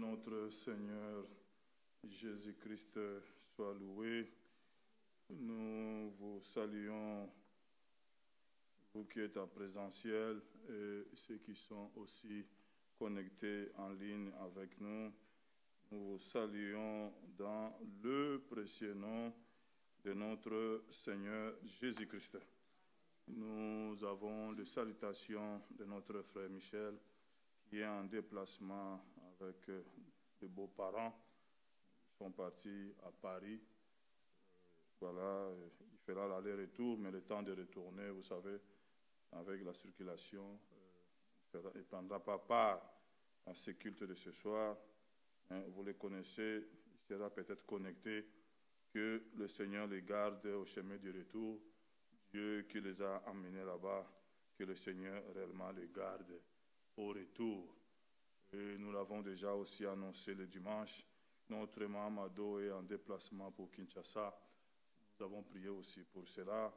notre Seigneur Jésus-Christ soit loué. Nous vous saluons, vous qui êtes en présentiel et ceux qui sont aussi connectés en ligne avec nous. Nous vous saluons dans le précieux nom de notre Seigneur Jésus-Christ. Nous avons les salutations de notre frère Michel qui est en déplacement avec de beaux-parents. Ils sont partis à Paris. Voilà, il fera l'aller-retour, mais le temps de retourner, vous savez, avec la circulation, il ne prendra pas part à ce culte de ce soir. Vous le connaissez, il sera peut-être connecté. Que le Seigneur les garde au chemin du retour. Dieu qui les a amenés là-bas, que le Seigneur réellement les garde au retour. Et nous l'avons déjà aussi annoncé le dimanche. Notre Mahamado est en déplacement pour Kinshasa. Nous avons prié aussi pour cela.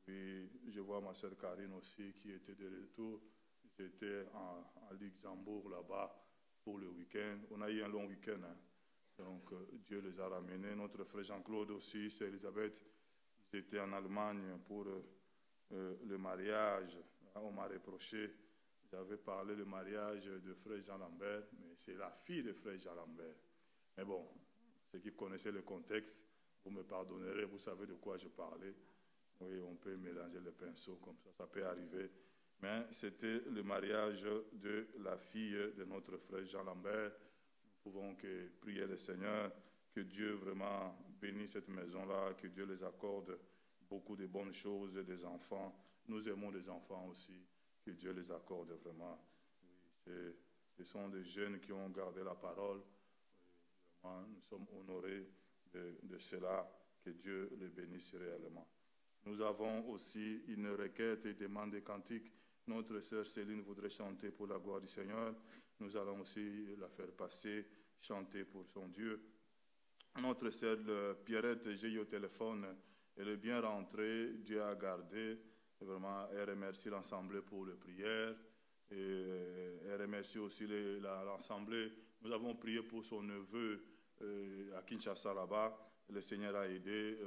Puis je vois ma sœur Karine aussi qui était de retour. Ils étaient à Luxembourg là-bas pour le week-end. On a eu un long week-end. Donc Dieu les a ramenés. Notre frère Jean-Claude aussi, c'est Elisabeth. Ils étaient en Allemagne pour le mariage. On m'a reproché. J'avais parlé du mariage de frère Jean Lambert, mais c'est la fille de frère Jean Lambert. Mais bon, ceux qui connaissaient le contexte, vous me pardonnerez, vous savez de quoi je parlais. Oui, on peut mélanger les pinceaux comme ça peut arriver. Mais c'était le mariage de la fille de notre frère Jean Lambert. Nous pouvons que prier le Seigneur, que Dieu vraiment bénisse cette maison-là, que Dieu les accorde beaucoup de bonnes choses, des enfants. Nous aimons les enfants aussi. Que Dieu les accorde vraiment. Oui, ce sont des jeunes qui ont gardé la parole. Vraiment, nous sommes honorés de cela. Que Dieu les bénisse réellement. Nous avons aussi une requête et demande de cantique. Notre sœur Céline voudrait chanter pour la gloire du Seigneur. Nous allons aussi la faire passer, chanter pour son Dieu. Notre sœur Pierrette, j'ai eu au téléphone, elle est bien rentrée. Dieu a gardé. Vraiment, elle remercie l'Assemblée pour les prières et elle remercie aussi l'Assemblée. Nous avons prié pour son neveu à Kinshasa là-bas. Le Seigneur a aidé.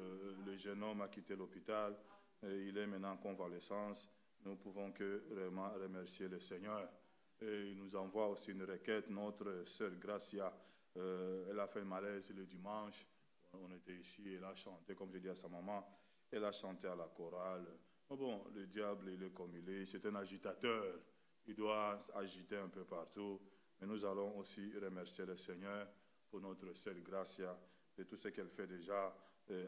Le jeune homme a quitté l'hôpital. Il est maintenant en convalescence. Nous pouvons que vraiment remercier le Seigneur. Et il nous envoie aussi une requête. Notre sœur Gracia, elle a fait un malaise le dimanche. On était ici, elle a chanté, comme je dis à sa maman, elle a chanté à la chorale. Bon, le diable, il est comme il est, c'est un agitateur, il doit agiter un peu partout. Mais nous allons aussi remercier le Seigneur pour notre sœur Gracia et tout ce qu'elle fait déjà,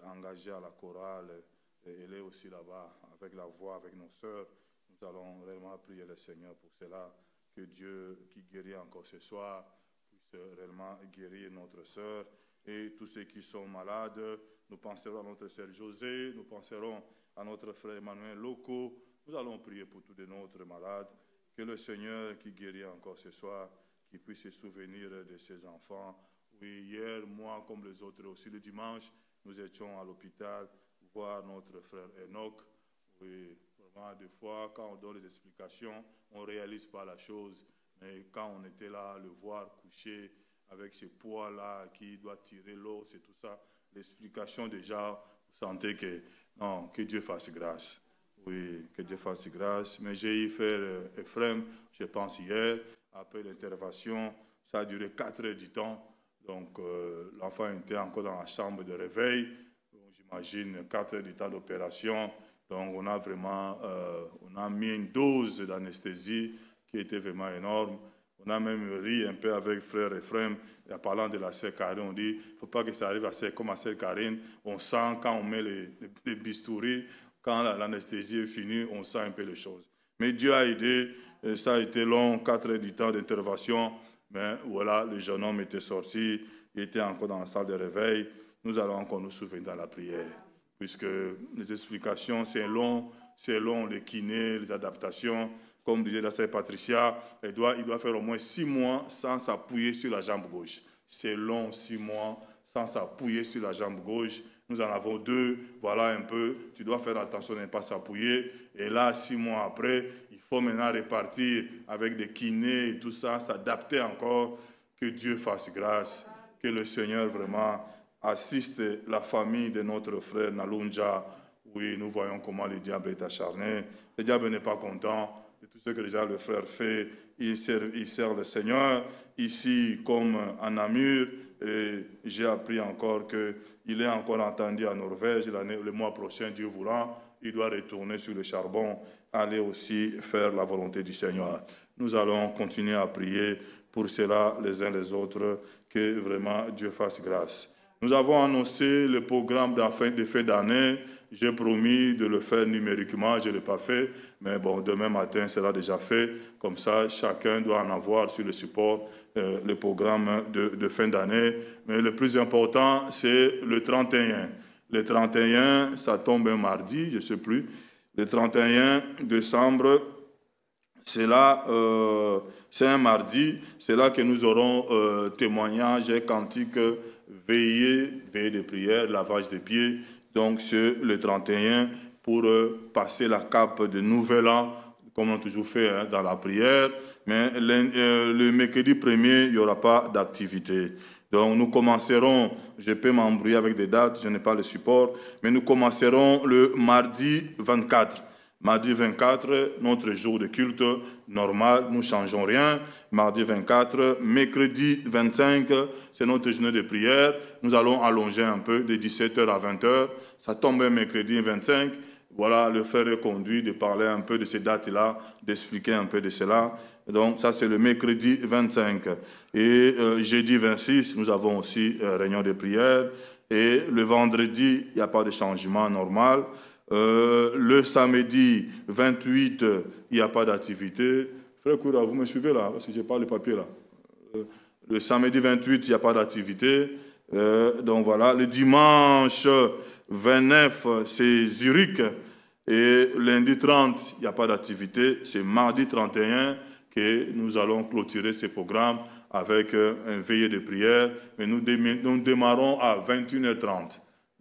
engagée à la chorale. Elle est aussi là-bas avec la voix, avec nos sœurs. Nous allons réellement prier le Seigneur pour cela, que Dieu qui guérit encore ce soir puisse réellement guérir notre sœur. Et tous ceux qui sont malades, nous penserons à notre sœur José, nous penserons à notre frère Emmanuel Loco. Nous allons prier pour tous notre malades. Que le Seigneur qui guérit encore ce soir, qui puisse se souvenir de ses enfants. Oui, hier, moi, comme les autres aussi, le dimanche, nous étions à l'hôpital voir notre frère Enoch. Oui, vraiment, des fois, quand on donne les explications, on ne réalise pas la chose. Mais quand on était là, le voir couché avec ces poids-là qui doit tirer l'eau, c'est tout ça. L'explication déjà, vous sentez que, non, que Dieu fasse grâce. Oui, que Dieu fasse grâce. Mais j'ai eu frère Ephraim, je pense hier, après l'intervention, ça a duré 4 heures du temps. Donc, l'enfant était encore dans la chambre de réveil. J'imagine 4 heures du temps d'opération. Donc, on a vraiment, on a mis une dose d'anesthésie qui était vraiment énorme. On a même ri un peu avec frère Ephraim, en parlant de la sœur Karine. On dit, il ne faut pas que ça arrive comme à sœur Karine. On sent quand on met les bistouris, quand l'anesthésie est finie, on sent un peu les choses. Mais Dieu a aidé. Ça a été long, 4 heures du temps d'intervention. Mais voilà, le jeune homme était sorti. Il était encore dans la salle de réveil. Nous allons encore nous souvenir dans la prière. Puisque les explications, c'est long, les kinés, les adaptations. Comme disait la sœur Patricia, il doit faire au moins 6 mois sans s'appuyer sur la jambe gauche. C'est long, 6 mois sans s'appuyer sur la jambe gauche. Nous en avons 2, voilà un peu. Tu dois faire attention de ne pas s'appuyer. Et là, 6 mois après, il faut maintenant repartir avec des kinés et tout ça, s'adapter encore. Que Dieu fasse grâce, que le Seigneur vraiment assiste la famille de notre frère Nalunja. Oui, nous voyons comment le diable est acharné. Le diable n'est pas content de tout ce que déjà le frère fait. Il sert le Seigneur, ici comme en Namur. Et j'ai appris encore qu'il est encore entendu en Norvège. Le mois prochain, Dieu voulant, il doit retourner sur le charbon, aller aussi faire la volonté du Seigneur. Nous allons continuer à prier pour cela les uns les autres, que vraiment Dieu fasse grâce. Nous avons annoncé le programme de fin d'année. J'ai promis de le faire numériquement, je ne l'ai pas fait, mais bon, demain matin sera déjà fait. Comme ça, chacun doit en avoir sur le support le programme de fin d'année. Mais le plus important, c'est le 31. Le 31, ça tombe un mardi, je ne sais plus. Le 31 décembre, c'est là... c'est un mardi, c'est là que nous aurons témoignage et cantique, veillée de prière, lavage des pieds. Donc c'est le 31 pour passer la cape de Nouvel An, comme on a toujours fait dans la prière. Mais le mercredi 1er, il n'y aura pas d'activité. Donc nous commencerons, je peux m'embrouiller avec des dates, je n'ai pas le support, mais nous commencerons le mardi 24. Mardi 24, notre jour de culte normal, nous ne changeons rien. Mardi 24, mercredi 25, c'est notre journée de prière. Nous allons allonger un peu de 17h à 20h. Ça tombe un mercredi 25. Voilà, le frère est conduit de parler un peu de ces dates-là, d'expliquer un peu de cela. Donc ça, c'est le mercredi 25. Et jeudi 26, nous avons aussi réunion de prière. Et le vendredi, il n'y a pas de changement normal. Le samedi 28, il n'y a pas d'activité. Frère Koura, vous me suivez là, parce que je n'ai pas le papier là. Le samedi 28, il n'y a pas d'activité. Donc voilà, le dimanche 29, c'est Zurich. Et lundi 30, il n'y a pas d'activité. C'est mardi 31 que nous allons clôturer ce programme avec un veillée de prière. Mais nous démarrons à 21h30.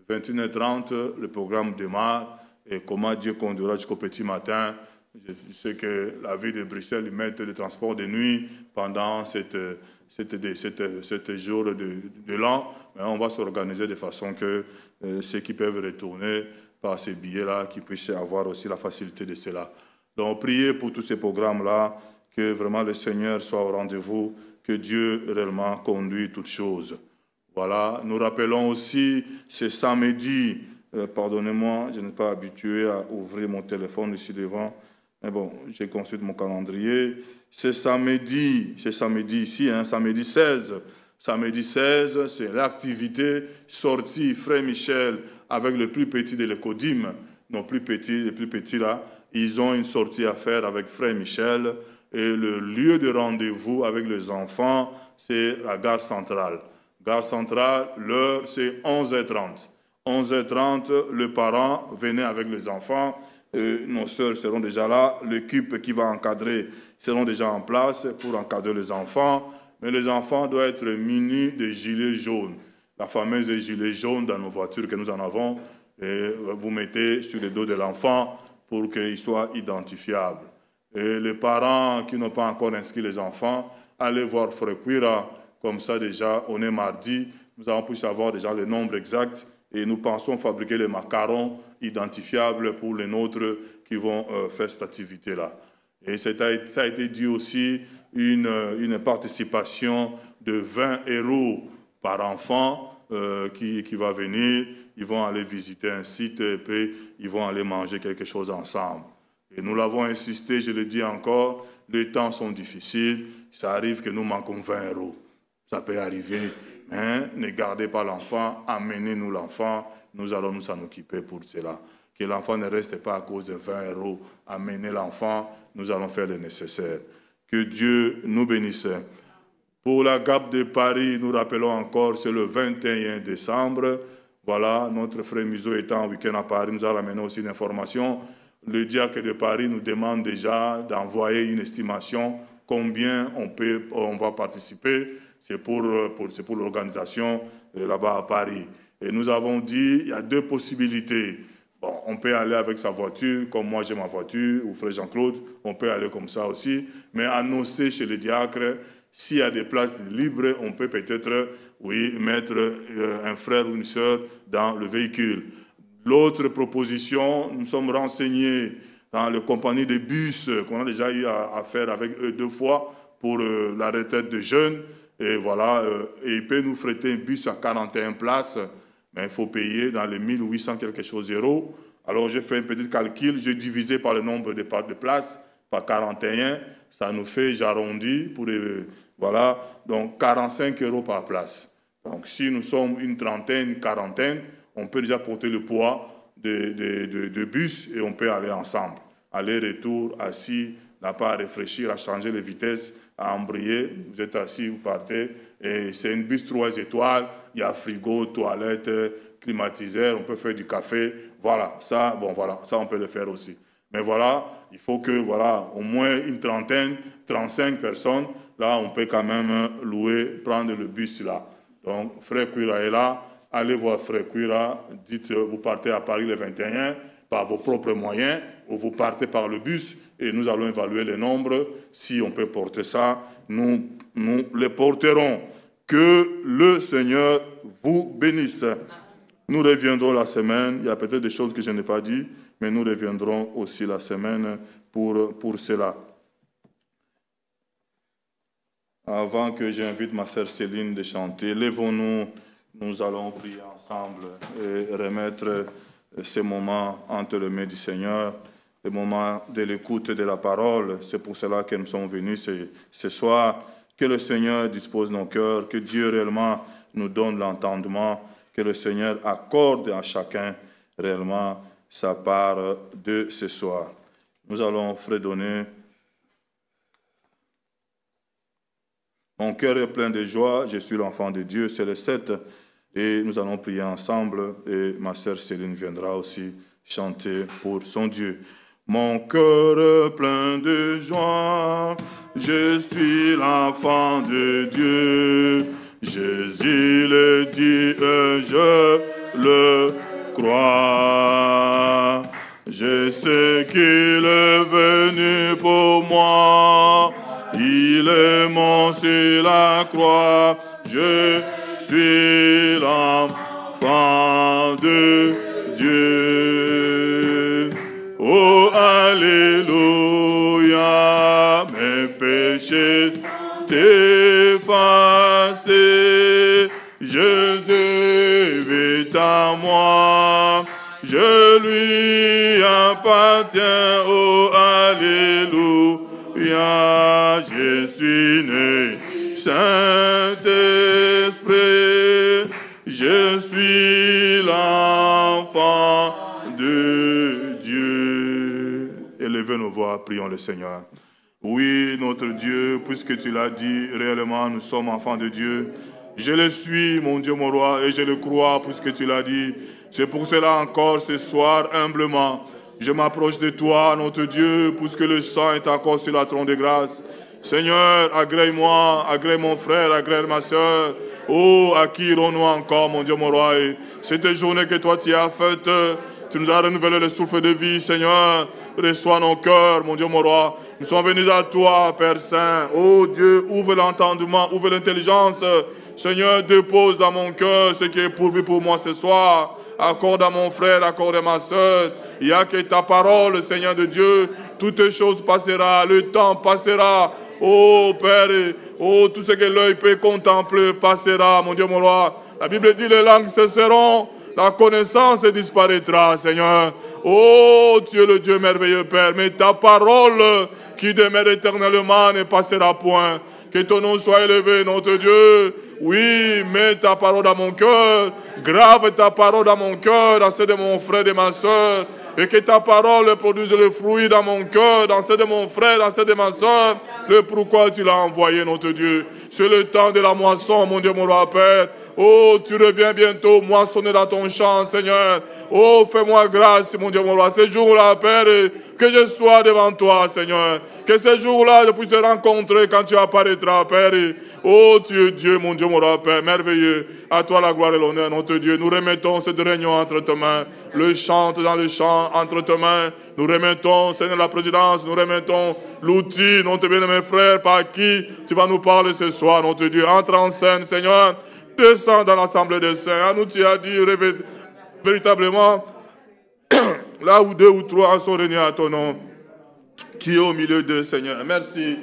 21h30, le programme démarre. Et comment Dieu conduira jusqu'au petit matin. Je sais que la ville de Bruxelles met le transport de nuit pendant cette jour de l'an. Mais on va s'organiser de façon que ceux qui peuvent retourner par ces billets-là, qu'ils puissent avoir aussi la facilité de cela. Donc, priez pour tous ces programmes-là, que vraiment le Seigneur soit au rendez-vous, que Dieu réellement conduit toutes choses. Voilà, nous rappelons aussi ce samedi. Pardonnez-moi, je n'ai pas habitué à ouvrir mon téléphone ici devant. Mais bon, j'ai consulté mon calendrier. C'est samedi ici, samedi 16. Samedi 16, c'est l'activité sortie Frère Michel avec le plus petit de l'Écodim. Les plus petits là, ils ont une sortie à faire avec Frère Michel. Et le lieu de rendez-vous avec les enfants, c'est la gare centrale. Gare centrale, l'heure, c'est 11h30. 11h30, le parent venait avec les enfants. Nos sœurs seront déjà là. L'équipe qui va encadrer seront déjà en place pour encadrer les enfants. Mais les enfants doivent être munis de gilets jaunes. La fameuse gilet jaune dans nos voitures que nous en avons. Et vous mettez sur le dos de l'enfant pour qu'il soit identifiable. Et les parents qui n'ont pas encore inscrit les enfants, allez voir Frère Quira. Comme ça déjà, on est mardi. Nous avons pu savoir déjà le nombre exact. Et nous pensons fabriquer les macarons identifiables pour les nôtres qui vont faire cette activité-là. Et ça a été dit aussi une participation de 20 € par enfant qui va venir. Ils vont aller visiter un site et puis ils vont aller manger quelque chose ensemble. Et nous l'avons insisté, je le dis encore, les temps sont difficiles. Ça arrive que nous manquons 20 €. Ça peut arriver. Ne gardez pas l'enfant, amenez-nous l'enfant, nous allons nous en occuper pour cela. Que l'enfant ne reste pas à cause de 20 €, amenez l'enfant, nous allons faire le nécessaire. Que Dieu nous bénisse. Pour la GAP de Paris, nous rappelons encore, c'est le 21 décembre. Voilà, notre frère Muzo étant en week-end à Paris, nous a ramené aussi une information. Le diacre de Paris nous demande déjà d'envoyer une estimation, combien on va participer. C'est pour l'organisation là-bas à Paris. Et nous avons dit, il y a deux possibilités. Bon, on peut aller avec sa voiture, comme moi j'ai ma voiture, ou frère Jean-Claude, on peut aller comme ça aussi. Mais annoncer chez le diacre S'il y a des places libres, on peut peut-être, oui, mettre un frère ou une sœur dans le véhicule. L'autre proposition, nous sommes renseignés dans les compagnies de bus qu'on a déjà eu à faire avec eux 2 fois pour la retraite de jeunes. Et voilà, et il peut nous fréter un bus à 41 places, mais il faut payer dans les 1800 quelque chose euros. Alors j'ai fait un petit calcul, j'ai divisé par le nombre de places, par 41, ça nous fait, j'arrondis, pour voilà, donc 45 euros par place. Donc si nous sommes une trentaine, une quarantaine, on peut déjà porter le poids de bus et on peut aller ensemble. Aller-retour, assis, n'a pas à réfléchir, à changer les vitesses, à embrayer. Vous êtes assis, vous partez. Et c'est une bus 3 étoiles. Il y a frigo, toilette, climatiseur, on peut faire du café. Voilà, ça, bon, voilà, ça on peut le faire aussi. Mais voilà, il faut que, voilà, au moins une trentaine, 35 personnes, là, on peut quand même louer, prendre le bus là. Donc, Frère Cuira est là. Allez voir Frère Cuira, dites, vous partez à Paris le 21 par vos propres moyens, ou vous partez par le bus, et nous allons évaluer le nombre. Si on peut porter ça, nous les porterons. Que le Seigneur vous bénisse. Nous reviendrons la semaine. Il y a peut-être des choses que je n'ai pas dit, mais nous reviendrons aussi la semaine pour cela. Avant que j'invite ma sœur Céline de chanter, lèvons-nous, nous allons prier ensemble et remettre ces moments entre les mains du Seigneur, les moments de l'écoute de la parole. C'est pour cela que nous sommes venus ce soir. Que le Seigneur dispose nos cœurs, que Dieu réellement nous donne l'entendement, que le Seigneur accorde à chacun réellement sa part de ce soir. Nous allons fredonner. Mon cœur est plein de joie, je suis l'enfant de Dieu, c'est le 7. Et nous allons prier ensemble et ma sœur Céline viendra aussi chanter pour son Dieu. Mon cœur est plein de joie, je suis l'enfant de Dieu. Jésus le dit et je le crois. Je sais qu'il est venu pour moi. Il est mort sur la croix. Je suis l'enfant de Dieu. Oh, alléluia, mes péchés effacés. Jésus vit en moi. Je lui appartiens. Oh, alléluia, je suis né. Saint-Esprit, je suis l'enfant de Dieu. Élevez nos voix, prions le Seigneur. Oui, notre Dieu, puisque tu l'as dit, réellement, nous sommes enfants de Dieu. Je le suis, mon Dieu, mon roi, et je le crois, puisque tu l'as dit. C'est pour cela encore, ce soir, humblement, je m'approche de toi, notre Dieu, puisque le sang est encore sur la trône de grâce. Seigneur, agrée-moi, agrée mon frère, agrée ma soeur. Oh, à qui irons-nous encore, mon Dieu, mon roi? Cette journée que toi tu as faite, tu nous as renouvelé le souffle de vie, Seigneur. Reçois nos cœurs, mon Dieu, mon roi. Nous sommes venus à toi, Père Saint. Oh Dieu, ouvre l'entendement, ouvre l'intelligence. Seigneur, dépose dans mon cœur ce qui est pourvu pour moi ce soir. Accorde à mon frère, accorde à ma soeur. Il n'y a que ta parole, Seigneur de Dieu. Toutes choses passera, le temps passera. Oh Père, oh tout ce que l'œil peut contempler passera, mon Dieu, mon roi. La Bible dit les langues cesseront, la connaissance disparaîtra, Seigneur. Oh Dieu, le Dieu merveilleux Père, mais ta parole qui demeure éternellement ne passera point. Que ton nom soit élevé, notre Dieu. Oui, mets ta parole dans mon cœur. Grave ta parole dans mon cœur, dans celle de mon frère et de ma soeur. Et que ta parole produise le fruit dans mon cœur, dans celle de mon frère, dans celle de ma soeur. Le pourquoi tu l'as envoyé, notre Dieu. C'est le temps de la moisson, mon Dieu, mon roi Père. Oh, tu reviens bientôt, moissonner dans ton champ, Seigneur. Oh, fais-moi grâce, mon Dieu, mon roi. Ce jour-là, Père, que je sois devant toi, Seigneur. Que ce jour-là, je puisse te rencontrer quand tu apparaîtras, Père. Oh, tu es Dieu, mon Dieu, mon roi, Père, merveilleux. À toi la gloire et l'honneur, notre Dieu. Nous remettons cette réunion entre tes mains. Le chant dans le chant entre tes mains. Nous Nous remettons, Seigneur, la présidence, nous remettons l'outil, notre bien-aimé frère, par qui tu vas nous parler ce soir, notre Dieu. Entre en scène, Seigneur, descends dans l'assemblée des saints. À nous, tu as dit véritablement, là où 2 ou 3 sont réunis à ton nom, tu es au milieu d'eux, Seigneur. Merci.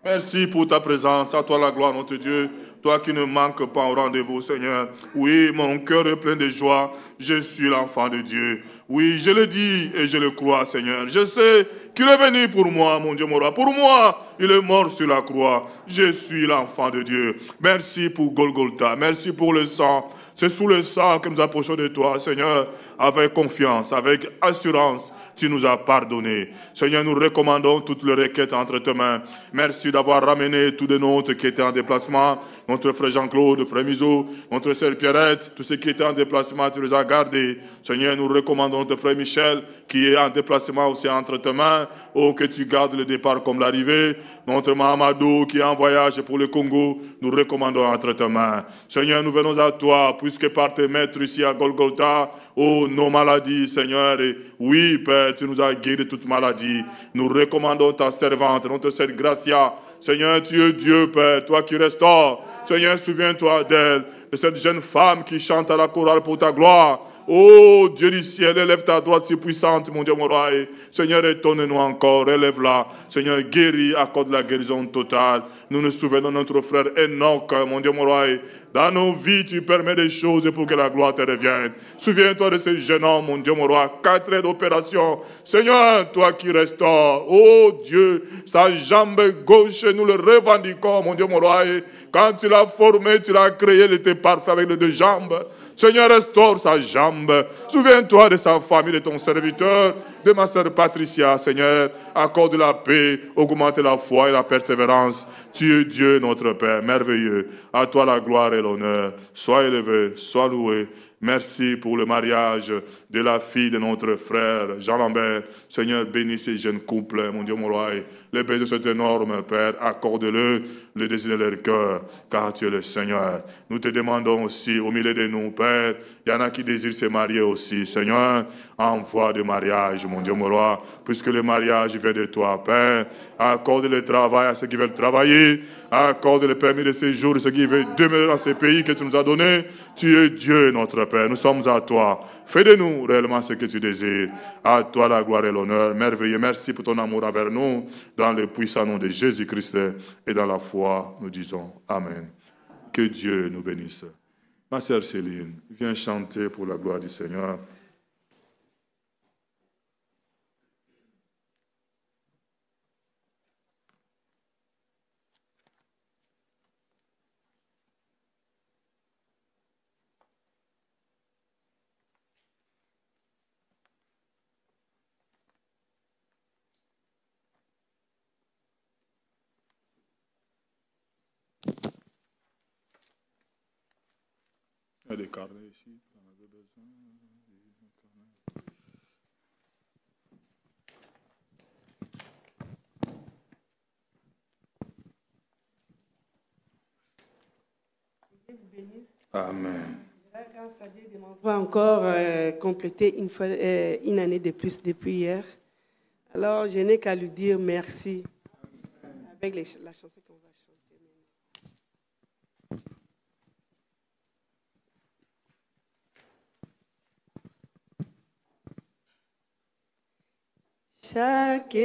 Merci pour ta présence. À toi la gloire, notre Dieu. Toi qui ne manques pas au rendez-vous, Seigneur. Oui, mon cœur est plein de joie. Je suis l'enfant de Dieu. Oui, je le dis et je le crois, Seigneur. Je sais qu'il est venu pour moi, mon Dieu, mon roi. Pour moi, il est mort sur la croix. Je suis l'enfant de Dieu. Merci pour Golgotha. Merci pour le sang. C'est sous le sang que nous approchons de toi, Seigneur, avec confiance, avec assurance. Tu nous as pardonné. Seigneur, nous recommandons toutes les requêtes entre tes mains. Merci d'avoir ramené tous les nôtres qui étaient en déplacement. Notre frère Jean-Claude, frère Mizo, notre sœur Pierrette, tous ceux qui étaient en déplacement, tu les as gardés. Seigneur, nous recommandons notre frère Michel, qui est en déplacement aussi entre tes mains. Oh, que tu gardes le départ comme l'arrivée. Notre Mahamadou, qui est en voyage pour le Congo, nous recommandons entre tes mains. Seigneur, nous venons à toi, puisque par tes maîtres ici à Golgotha, oh, nos maladies, Seigneur, et oui, Père, tu nous as guéris de toute maladie. Nous recommandons ta servante, notre sœur Gracia. Seigneur, tu es Dieu, Père, toi qui restaures. Seigneur, souviens-toi d'elle, de cette jeune femme qui chante à la chorale pour ta gloire. Oh, Dieu du ciel, élève ta droite si puissante, mon Dieu, mon roi. Seigneur, étonne-nous encore, élève-la. Seigneur, guéris, accorde la guérison totale. Nous nous souvenons de notre frère Enoch, mon Dieu, mon roi. Dans nos vies, tu permets des choses pour que la gloire te revienne. Souviens-toi de ce jeune homme, mon Dieu, mon roi. 4 ans d'opération. Seigneur, toi qui restaures. Oh Dieu, sa jambe gauche, nous le revendiquons, mon Dieu, mon roi. Quand tu l'as formé, tu l'as créé, il était parfait avec les 2 jambes. Seigneur, restaure sa jambe. Souviens-toi de sa famille, de ton serviteur, de ma sœur Patricia, Seigneur. Accorde la paix, augmente la foi et la persévérance. Tu es Dieu, notre Père, merveilleux. À toi la gloire et l'honneur. Sois élevé, sois loué. Merci pour le mariage de la fille de notre frère Jean-Lambert. Seigneur, bénis ces jeunes couples, mon Dieu, mon roi. Les baisers sont énormes, Père. Accorde-le le désir de leur cœur, car tu es le Seigneur. Nous te demandons aussi, au milieu de nous, Père, il y en a qui désirent se marier aussi. Seigneur, envoie de mariage, mon Dieu, mon roi, puisque le mariage vient de toi, Père. Accorde le travail à ceux qui veulent travailler. Accorde le permis de séjour à ceux qui veulent demeurer dans ces pays que tu nous as donnés. Tu es Dieu, notre Père. Nous sommes à toi. Fais de nous réellement ce que tu désires. À toi la gloire et l'honneur. Merveilleux. Merci pour ton amour envers nous. Dans le puissant nom de Jésus-Christ et dans la foi, nous disons Amen. Que Dieu nous bénisse. Ma sœur Céline, viens chanter pour la gloire du Seigneur. Il y a des carnets ici. On avait besoin. Amen. Grâce à Dieu de m'avoir encore complété une année de plus depuis hier. Alors, je n'ai qu'à lui dire merci avec la chanson qu'on va chanter maintenant. Chaque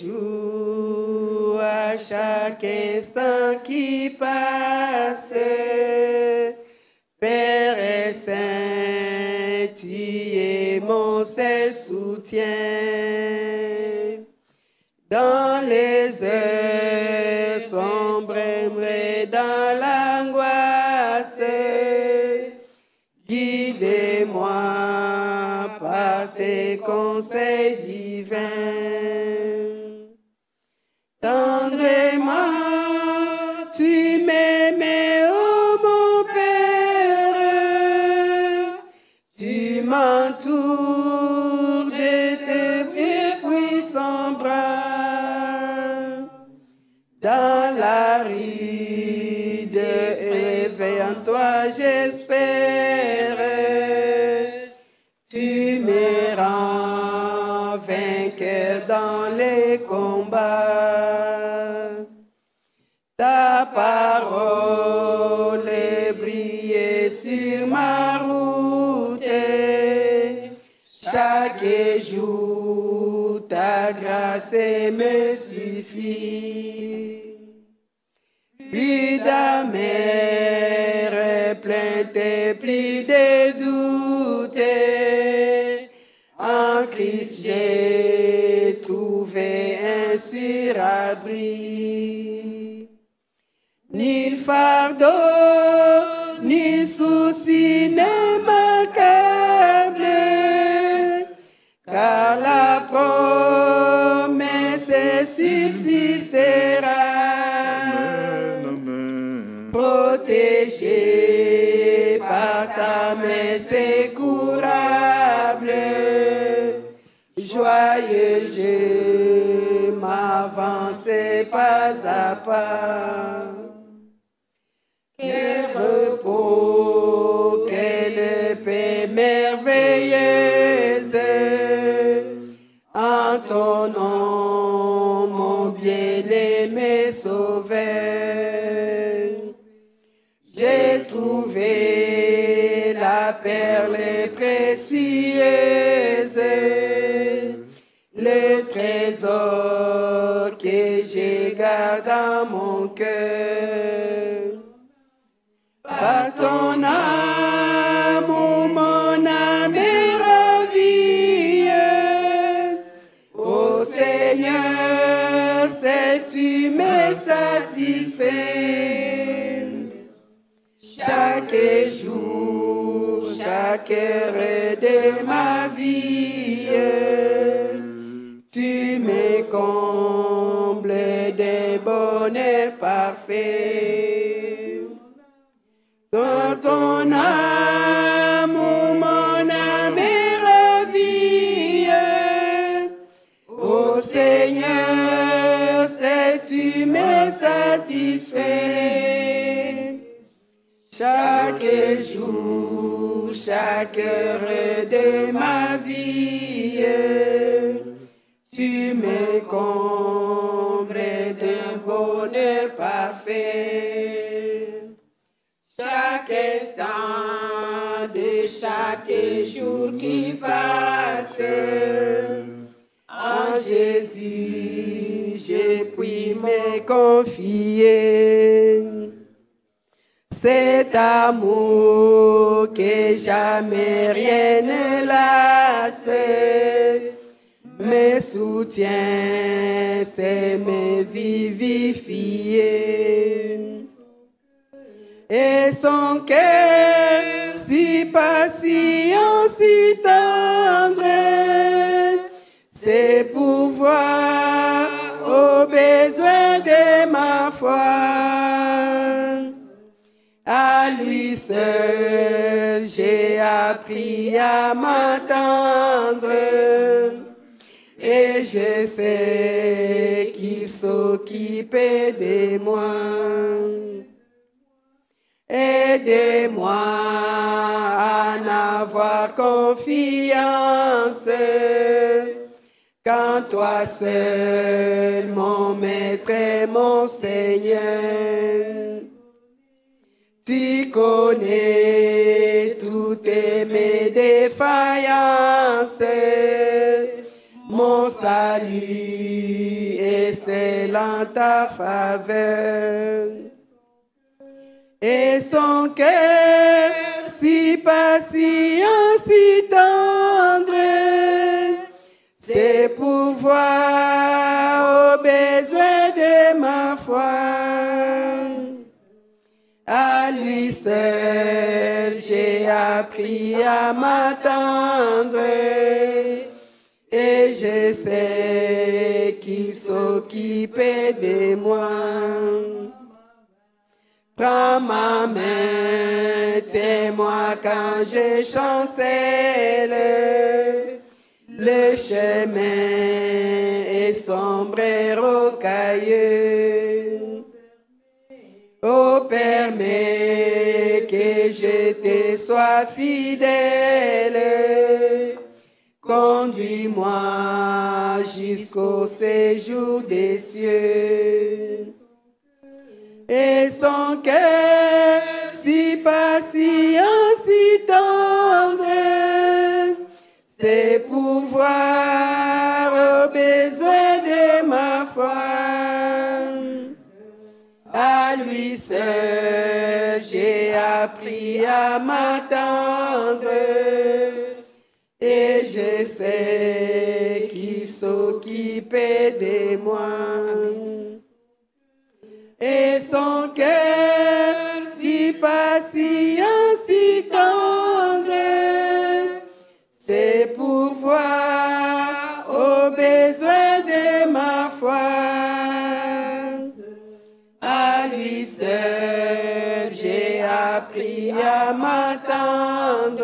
jour, à chaque instant qui passe, Père et Saint, tu es mon seul soutien. Dans les heures sombres et dans l'angoisse, guidez-moi par tes conseils divins. Tendrement, tu m'aimais, oh mon Père, tu m'entoures de tes puissants bras. Dans la ride, réveille en toi, j'espère, tu me rends vainqueur ta parole brille sur ma route. Chaque jour, ta grâce me suffit. Plus d'amères plaintes, plus de doutes. En Christ, j'ai trouvé un surabri. Nul fardeau, nul souci ne m'accable, car la promesse subsistera. Protégé par ta main secourable, joyeux je m'avance pas à pas. Quel repos, quelle paix merveilleuse, en ton nom, mon bien-aimé Sauveur. J'ai trouvé la perle précieuse, le trésor que je garde dans mon cœur. Par ton amour, mon âme est ravie. Ô Seigneur, sais-tu me satisfais. Chaque jour, chaque heure de ma vie, tu me combles d'un bonheur parfait. Dans ton amour, mon âme est ravie. Ô Seigneur, sais-tu me satisfais. Chaque jour, chaque heure de ma vie, tu me combles d'un bonheur parfait. Chaque instant de chaque jour qui passe, en Jésus, je puis me confier. Cet amour que jamais rien ne lasse, me soutient, c'est me vivifier. Et son cœur si patient, si tendre, c'est pour voir aux besoins de ma foi. À lui seul, j'ai appris à m'attendre, et je sais qu'il s'occupe de moi. Aidez-moi à en avoir confiance, quand toi seul, mon maître et mon Seigneur, tu connais toutes mes défaillances. Mon salut est seul en ta faveur. Et son cœur si patient, si tendre, c'est pour voir aux besoins de ma foi. À lui seul, j'ai appris à m'attendre, et je sais qu'il s'occupe de moi. Prends ma main, tiens-moi quand je chancelle. Le chemin est sombre et rocailleux. Oh, permets que je te sois fidèle. Conduis-moi jusqu'au séjour des cieux. Et son cœur si patient, si tendre, c'est pour voir aux besoins de ma foi. À lui seul, j'ai appris à m'attendre, et je sais qu'il s'occupe de moi. Et son cœur si patient, si tendre, c'est pour voir aux besoins de ma foi. À lui seul, j'ai appris à m'attendre,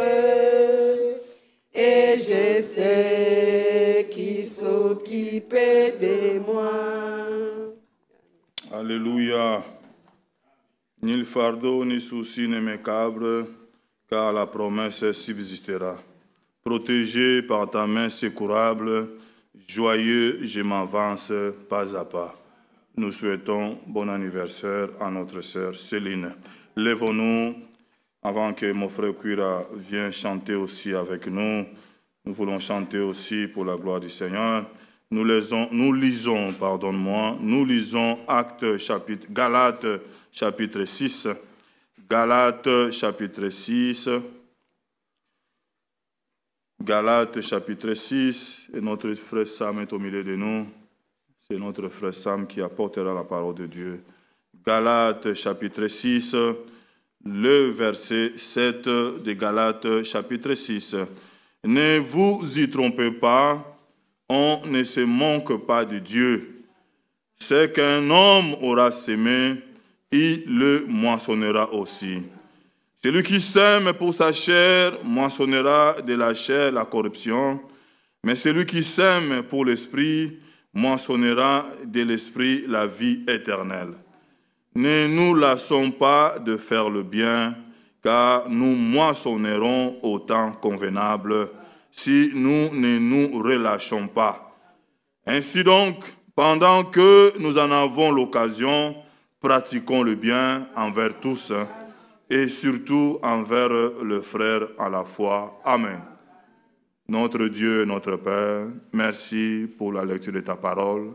et je sais qu'il s'occupe de moi. Alléluia. Ni le fardeau, ni souci ne m'écabre, car la promesse subsistera. Protégé par ta main secourable, joyeux, je m'avance pas à pas. Nous souhaitons bon anniversaire à notre sœur Céline. Lèvons-nous avant que mon frère Cuira vienne chanter aussi avec nous. Nous voulons chanter aussi pour la gloire du Seigneur. Nous lisons Actes chapitre, Galates chapitre 6. Galates chapitre 6. Galates chapitre 6. Et notre frère Sam est au milieu de nous. C'est notre frère Sam qui apportera la parole de Dieu. Galates chapitre 6, le verset 7 de Galates chapitre 6. Ne vous y trompez pas, on ne se manque pas de Dieu. Ce qu'un homme aura semé, il le moissonnera aussi. Celui qui sème pour sa chair moissonnera de la chair la corruption, mais celui qui sème pour l'esprit moissonnera de l'esprit la vie éternelle. Ne nous lassons pas de faire le bien, car nous moissonnerons au temps convenable si nous ne nous relâchons pas. Ainsi donc, pendant que nous en avons l'occasion, pratiquons le bien envers tous et surtout envers le frère à la foi. Amen. Notre Dieu, notre Père, merci pour la lecture de ta parole.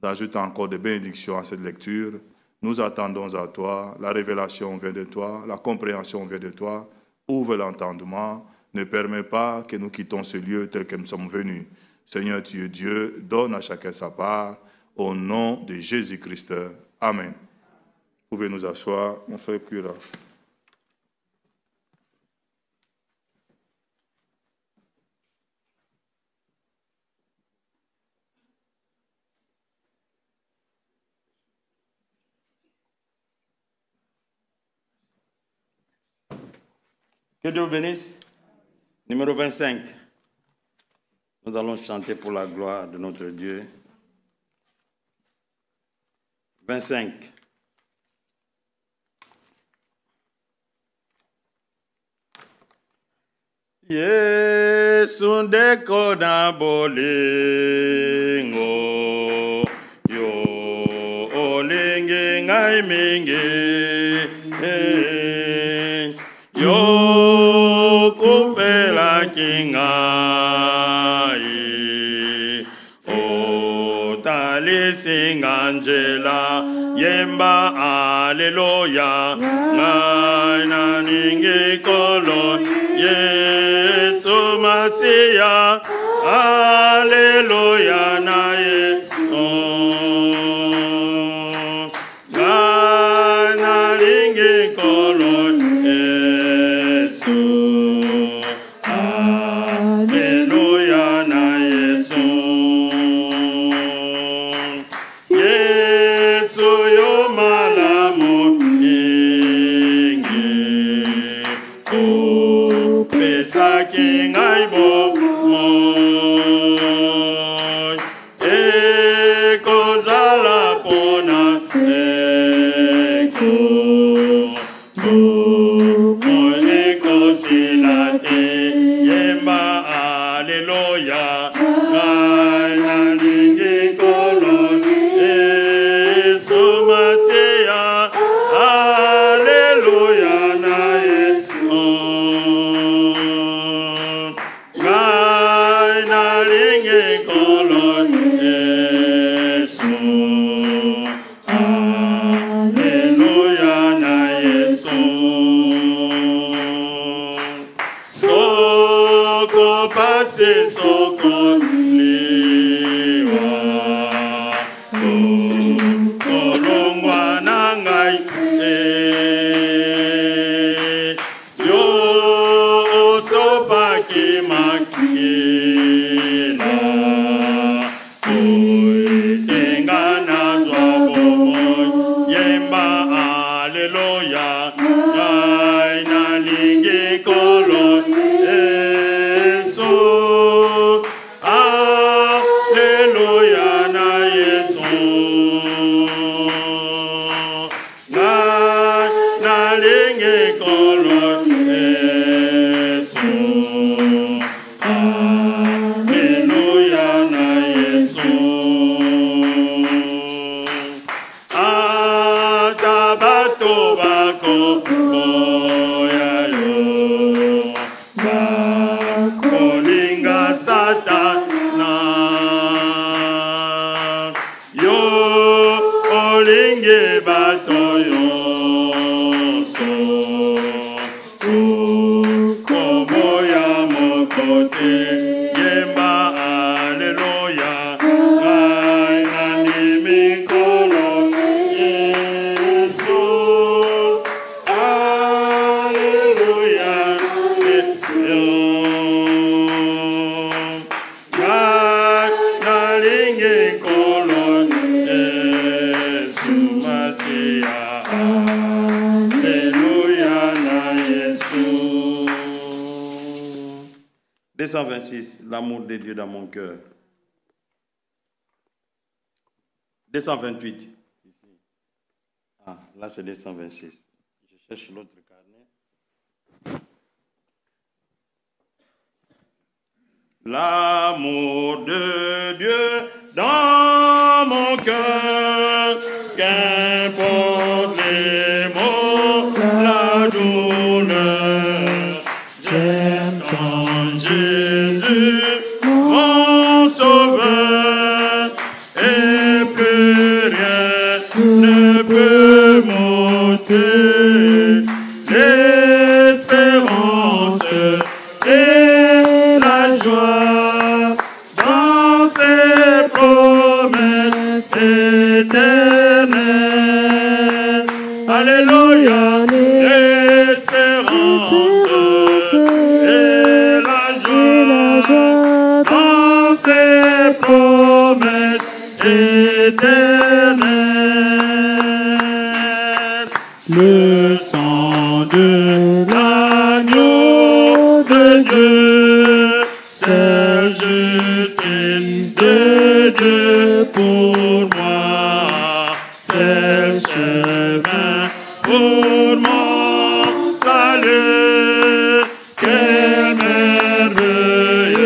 Rajoute encore des bénédictions à cette lecture. Nous attendons à toi. La révélation vient de toi. La compréhension vient de toi. Ouvre l'entendement. Ne permets pas que nous quittons ce lieu tel que nous sommes venus. Seigneur, tu es Dieu. Donne à chacun sa part. Au nom de Jésus-Christ. Amen. Vous pouvez nous asseoir, mon frère Cuira. Que Dieu vous bénisse. Numéro 25. Nous allons chanter pour la gloire de notre Dieu. 25. Yesu ndeko na bolingo yo olingi ngai mingi yo kupela kingai otalisinga njela yemba aleluya ngai naningi kolo Yesu Masia, Alleluia na Yesu. Gana lingi kolo Yesu. Alleluia na Yesu. Yesu yo malamu ingi. King I boy, ecozala pona seco, ecosilate, yemba alleluia, gaina lingi colon, esumatea, 226, l'amour de Dieu dans mon cœur. 228. Ici. Ah, là c'est 226. Je cherche l'autre carnet. L'amour de Dieu dans mon cœur, qu'importe les mots, la douleur, j'aime ton Jésus, mon sauveur, et plus rien ne peut m'ôter l'espérance et la joie dans ses promesses éternelles. Alléluia, l'espérance et la joie dans ses promesses éternelles. Le sang de l'agneau de Dieu, c'est justice de Dieu pour moi, c'est le chemin pour mon salut. Quelle merveilleuse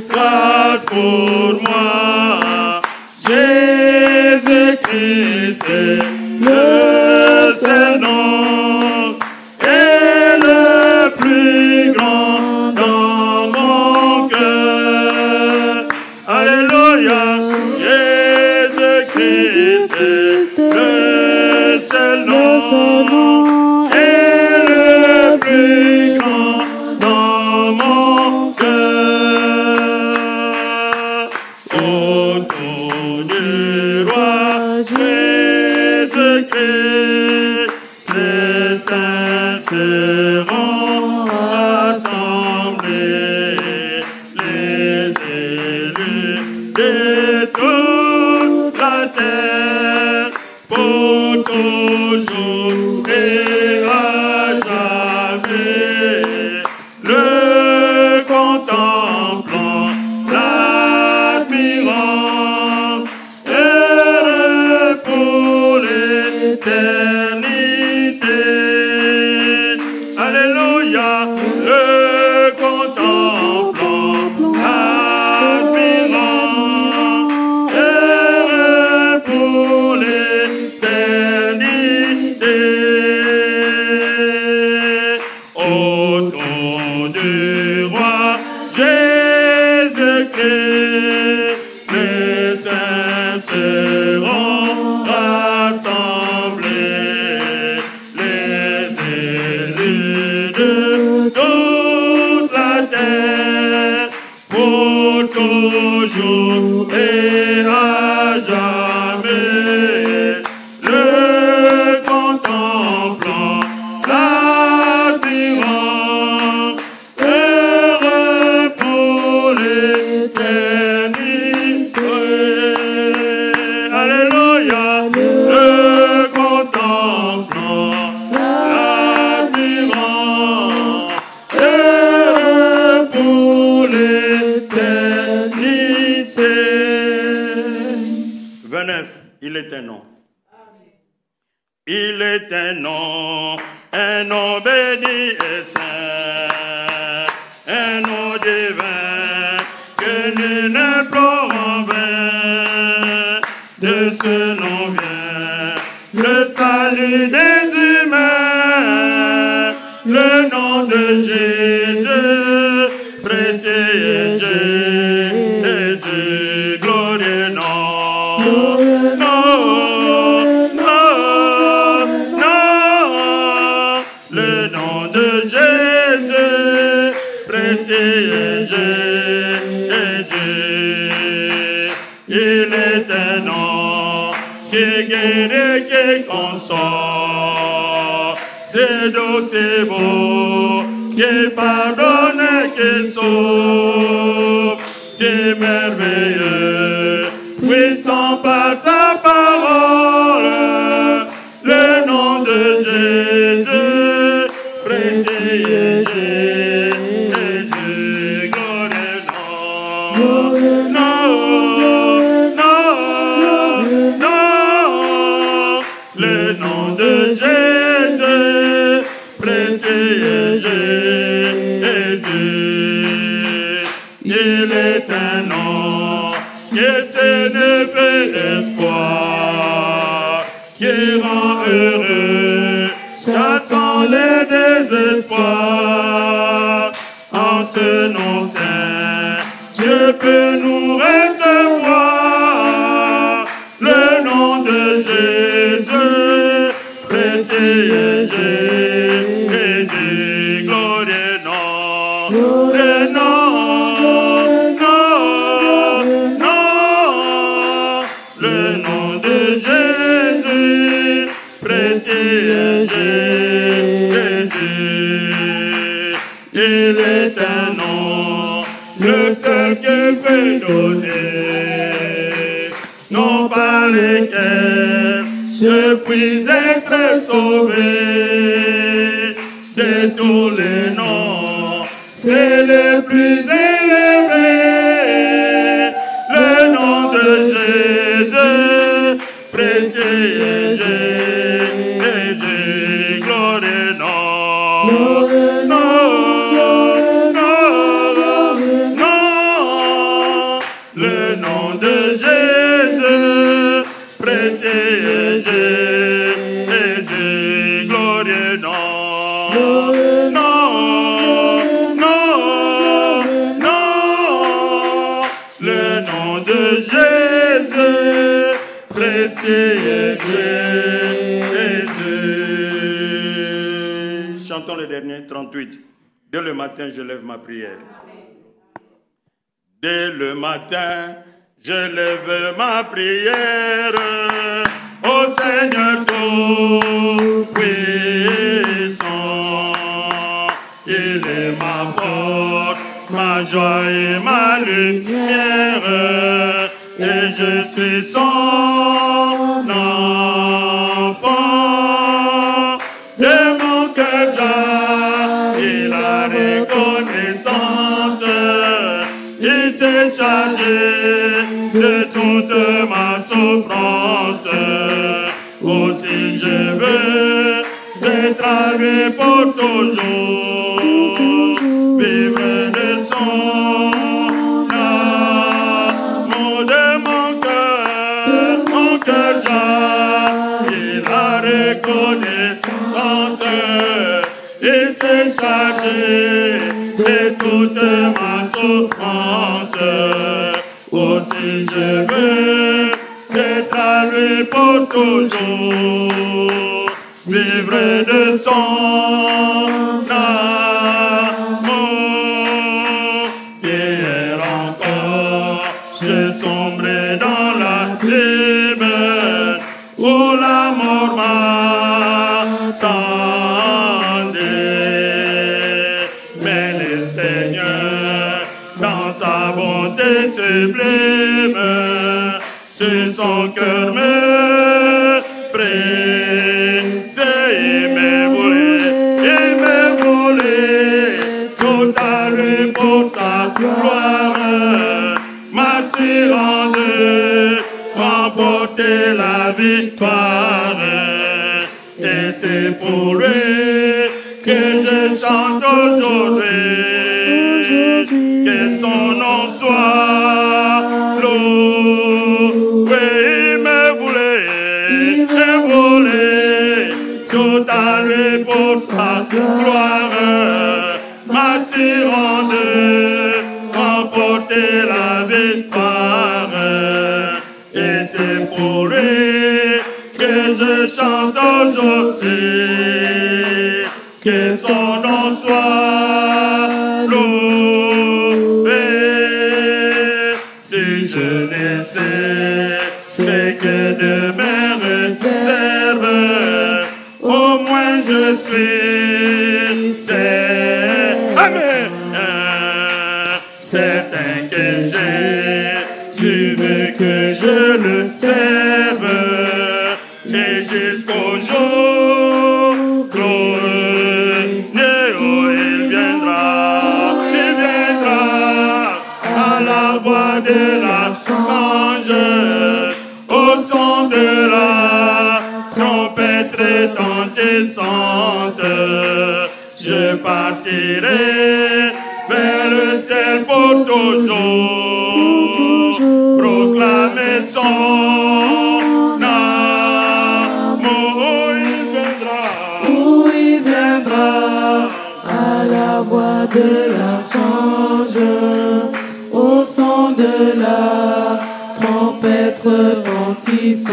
grâce pour moi, Jésus-Christ est le seul nom et le plus grand dans mon cœur. Alléluia, Jésus-Christ est le seul nom et le plus grand dans mon cœur. Autour du roi Jésus-Christ, les saints seront rassemblés, les élus de toute la terre, pour toujours et à jamais, le contemplant, l'admirant, heureux pour l'éternité. Alléluia, le contemplant, l'admirant, heureux pour l'éternité. Autour du roi Jésus-Christ, les saints seront rassemblés, Il est un nom béni et saint, un nom divin que nul ne pleure en vain. De ce nom vient le salut des humains, le nom de Jésus, précieux Jésus, glorieux nom. Le nom de Jésus, précieux Jésus, il est un nom qui guérit, qui console, c'est doux, c'est beau, qui pardonne, qui sauve, c'est merveilleux, puissant par sa parole, le nom de Jésus, précieux Jésus, glorieux nom, le nom de Jésus, précieux Jésus, il est un nom qui signifie espoir, qui rend heureux, chassant les désespoirs. En ce nom saint, Dieu peut nous recevoir. Le nom de Jésus, précieux Jésus, glorieux nom, le nom, le nom de Jésus, précieux Jésus, il est un nom, le seul qui peut donner, non par lesquels je puis être sauvé. De tous les noms, c'est le plus élevé, le nom de Jésus, précieux Jésus, glorieux nom, le nom de Jésus, précieux Jésus, glorieux nom, le nom de Jésus, précieux Jésus. Chantons le dernier, 38. Dès le matin, je lève ma prière. Dès le matin, je lève ma prière au Seigneur tout-puissant. Il est ma force, ma joie et ma lumière, et je suis son enfant. De mon cœur, il a reconnaissance. Il s'est chargé de toute ma souffrance. Aussi je veux être à lui pour toujours, vivre de son amour. De mon cœur, il a reconnaissance. Il s'est chargé de toute ma souffrance. Aussi je veux être à lui pour toujours, vivre de son amour. Hier encore, je sombrais dans l'abîme où la mort m'attendait. Mais le Seigneur, dans sa bonté sublime, sur son cœur me presse. Il me voulait tout à lui pour sa gloire, m'assurant de remporter la victoire. Et c'est pour lui que je chante aujourd'hui. Que son nom soit loué. Il me voulait tout à lui pour sa gloire, m'attirant de remporter la victoire. Et c'est pour lui que je chante aujourd'hui. Que son nom soit loué. Si je ne sais ce que de mes réserves, au moins je suis certain que j'ai su que je le serve et jusqu'au jour glorieux il viendra à la voix de l'archange, au son de la trompette retentissante. Je partirai vers le ciel pour toujours proclamer son amour. Il viendra à la voix de l'archange, au son de la trompette retentissante.